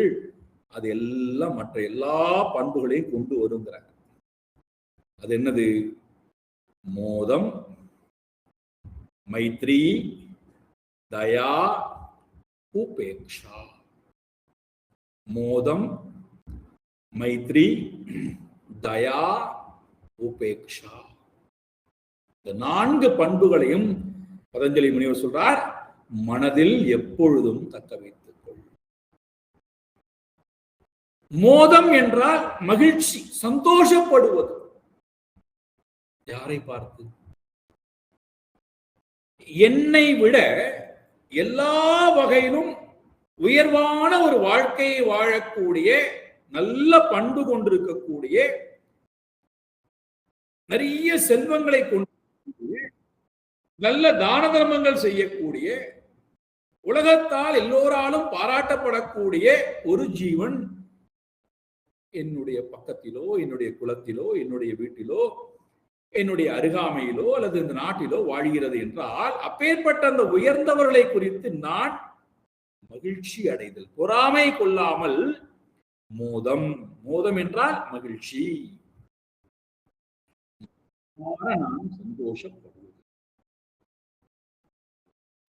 அது எல்லாம் மற்ற எல்லா பண்புகளையும் கொண்டு வருங்கிறார். அது என்னது? மோதம், மைத்ரி, தயா, உபேக்ஷா. மோதம், மைத்ரி, தயா, உபேக்ஷா. இந்த 4 பண்புகளையும் பதஞ்சலி முனிவர் சொல்றார், மனதில் எப்பொழுதும் தக்க வைத்துக் கொள். மோதம் என்றால் மகிழ்ச்சி, சந்தோஷப்படுவது. யாரை பார்த்து? என்னை விட எல்லா வகையிலும் உயர்வான ஒரு வாழ்க்கையை வாழக்கூடிய, நல்ல பண்பு கொண்டிருக்கக்கூடிய, நிறைய செல்வங்களை கொண்டு நல்ல தான தர்மங்கள் செய்யக்கூடிய, உலகத்தால் எல்லோராலும் பாராட்டப்படக்கூடிய ஒரு ஜீவன் என்னுடைய பக்கத்திலோ, என்னுடைய குலத்திலோ, என்னுடைய வீட்டிலோ, என்னுடைய அருகாமையிலோ அல்லது இந்த நாட்டிலோ வாழ்கிறது என்றால், அப்பேற்பட்ட அந்த உயர்ந்தவர்களை குறித்து நான் மகிழ்ச்சி அடைதல், பொறாமை கொள்ளாமல் மோதம். மோதம் என்றால் மகிழ்ச்சி, நாம் சந்தோஷப்படுவது.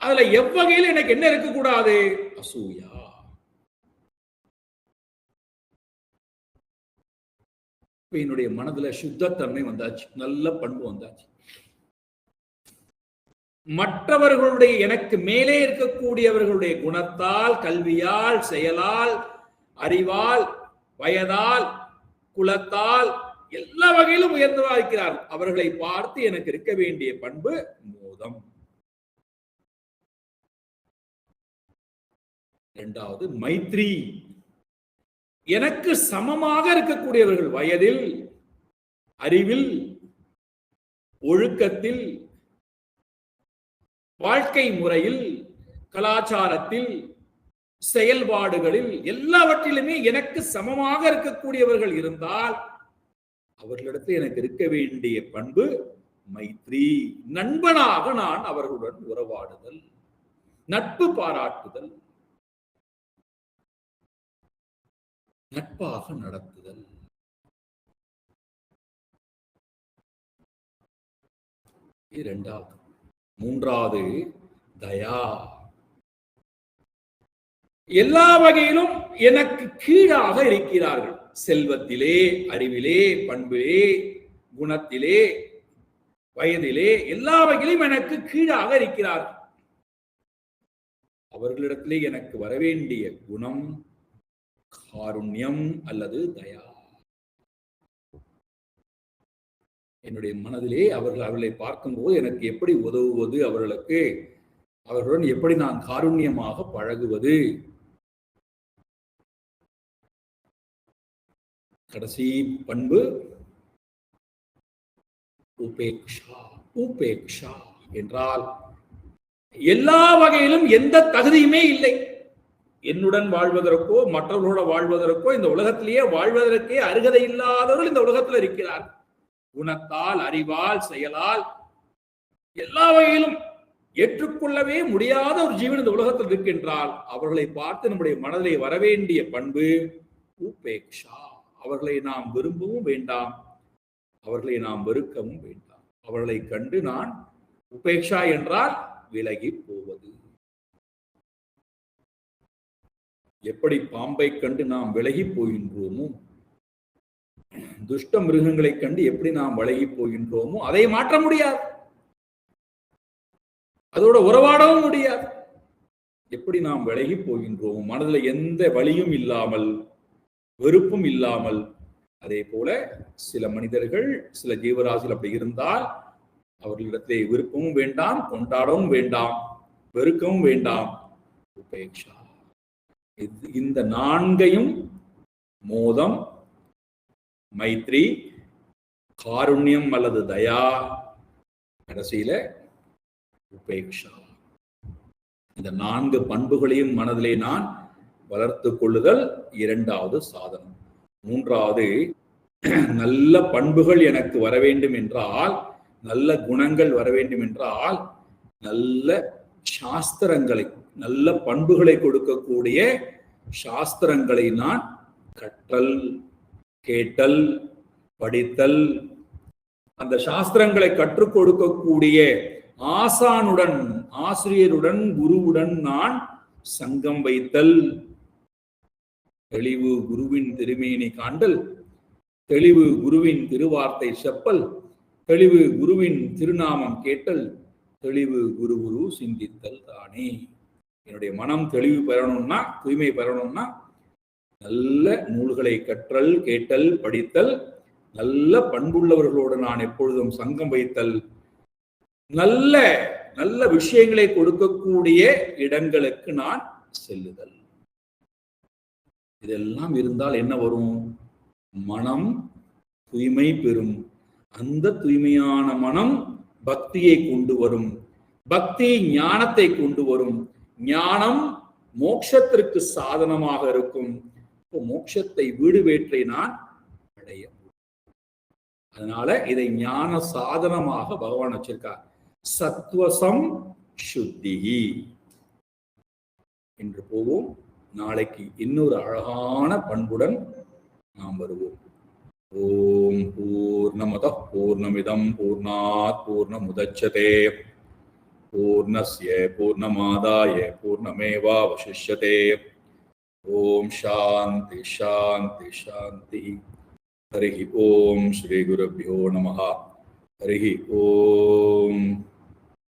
அதுல எவ்வகையில் எனக்கு என்ன இருக்கக்கூடாது? அசூயா. என்னுடைய மனதுல சுத்தத்தன்மை வந்தாச்சு, நல்ல பண்பு வந்தாச்சு. மற்றவர்களுடைய எனக்கு மேலே இருக்கக்கூடியவர்களுடைய குணத்தால், கல்வியால், செயலால், அறிவால், வயதால், குலத்தால் எல்லா வகையிலும் உயர்ந்தவா இருக்கிறார். அவர்களை பார்த்து எனக்கு இருக்க வேண்டிய பண்பு மோதம். இரண்டாவது மைத்ரி. எனக்கு சமமாக இருக்கக்கூடியவர்கள் வயதில், அறிவில், ஒழுக்கத்தில், வாழ்க்கை முறையில், கலாச்சாரத்தில், செயல்பாடுகளில் எல்லாவற்றிலுமே எனக்கு சமமாக இருக்கக்கூடியவர்கள் இருந்தால் அவர்களிடத்தில் எனக்கு இருக்க வேண்டிய பண்பு மைத்ரி. நண்பனாக நான் அவர்களுடன் உறவாடுதல், நட்பு பாராட்டுதல், நட்பாக நடத்துதல். இரண்டாவது. மூன்றாவது தயா. எல்லா வகையிலும் எனக்கு கீழாக இருக்கிறார்கள். செல்வத்திலே, அறிவிலே, பண்பிலே, குணத்திலே, வயதிலே எல்லா வகையிலும் எனக்கு கீழாக இருக்கிறார்கள். அவர்களிடத்திலே எனக்கு வரவேண்டிய குணம் காருண்யம் அல்லது தயா. என்னுடைய மனதிலே அவர்களை பார்க்கும்போது எனக்கு எப்படி உதவுவது, அவர்களுடன் எப்படி நான் காருண்யமாக பழகுவது. கடைசி பண்பு உபேக்ஷா. உபேக்ஷா என்றால் எல்லா வகையிலும் எந்த தகுதியுமே இல்லை. என்னுடன் வாழ்வதற்கோ மற்றவர்களோட வாழ்வதற்கோ இந்த உலகத்திலேயே வாழ்வதற்கே அருகதை இல்லாதவர்கள் இந்த உலகத்தில் இருக்கிறார். குணத்தால், அறிவால், செயலால் எல்லா வகையிலும் ஏற்றுக்கொள்ளவே முடியாத ஒரு ஜீவன் இந்த உலகத்தில் இருக்கின்றால் அவர்களை பார்த்து நம்முடைய மனதிலே வரவேண்டிய பண்பு உபேக்ஷா. அவர்களை நாம் விரும்பவும் வேண்டாம், அவர்களை நாம் வெறுக்கவும் வேண்டாம். அவர்களை கண்டு நான் உபேக்ஷா என்றால் விலகி போவது. எப்படி பாம்பை கண்டு நாம் விலகி போகின்றோமோ, துஷ்ட மிருகங்களை கண்டு எப்படி நாம் விலகி போகின்றோமோ அதை மாற்ற முடியாது, அதோட உறவாடவும் முடியாது. எப்படி நாம் விலகி போகின்றோம், மனதில் எந்த வலியும் இல்லாமல், வெறுப்பும் இல்லாமல். அதே போல சில மனிதர்கள், சில ஜீவராசிகள் அப்படி இருந்தால் அவர்களிடத்திலே விருப்பமும் வேண்டாம், கொண்டாடவும் வேண்டாம், வெறுக்கவும் வேண்டாம். உபேக்ஷா. இந்த நான்கையும் மோதம், மைத்ரி, காருண்யம் அல்லது தயா, கடைசியில உபேக்ஷா. இந்த 4 பண்புகளையும் மனதிலே நான் வளர்த்து கொள்ளுதல் இரண்டாவது சாதனம். மூன்றாவது, நல்ல பண்புகள் எனக்கு வர வேண்டும் என்றால், நல்ல குணங்கள் வர வேண்டும் என்றால், நல்ல சாஸ்திரங்களை, நல்ல பண்புகளை கொடுக்கக்கூடிய சாஸ்திரங்களை நான் கற்றல், கேட்டல், படித்தல், அந்த சாஸ்திரங்களை கற்றுக் கொடுக்கக்கூடிய ஆசானுடன், ஆசிரியருடன், குருவுடன் நான் சங்கம் வைத்தல். தெளிவு குருவின் திருமேனி காண்டல், தெளிவு குருவின் திருவார்த்தை செப்பல், தெளிவு குருவின் திருநாமம் கேட்டல், தெளிவு குரு குரு சிந்தித்தல் தானே. என்னுடைய மனம் தெளிவு பெறணும்னா, தூய்மை பெறணும்னா நல்ல நூல்களை கற்றல், கேட்டல், படித்தல், நல்ல பண்புள்ளவர்களோடு நான் எப்பொழுதும் சங்கம் வைத்தல், நல்ல நல்ல விஷயங்களை கொடுக்கக்கூடிய இடங்களுக்கு நான் செல்லுதல். இதெல்லாம் இருந்தால் என்ன வரும்? மனம் தூய்மை பெறும். அந்த தூய்மையான மனம் பக்தியை கொண்டு வரும். பக்தி ஞானத்தை கொண்டு வரும். ஞானம் மோட்சத்திற்கு சாதனமாக இருக்கும். மோட்சத்தை வீடு வேற்றை நான் அடைய. அதனால இதை ஞான சாதனமாக பகவான் வச்சிருக்கார். சத்வசம் சுத்திகி என்று போவோம். நாளைக்கு இன்னொரு அழகான பண்புடன் நாம் வருவோம். ஓம் பூர்ணமதః பூர்ணமிதம் பூர்ணாத் பூர்ணமுதச்யதே பூர்ணஸ்ய பூர்ணமாதாய பூர்ணமேவாவசிஷ்யதே. ஓம் சாந்தி சாந்தி சாந்தி. ஹரி ஓம் ஸ்ரீ குருभ्यो நமः. ஹரி ஓம்.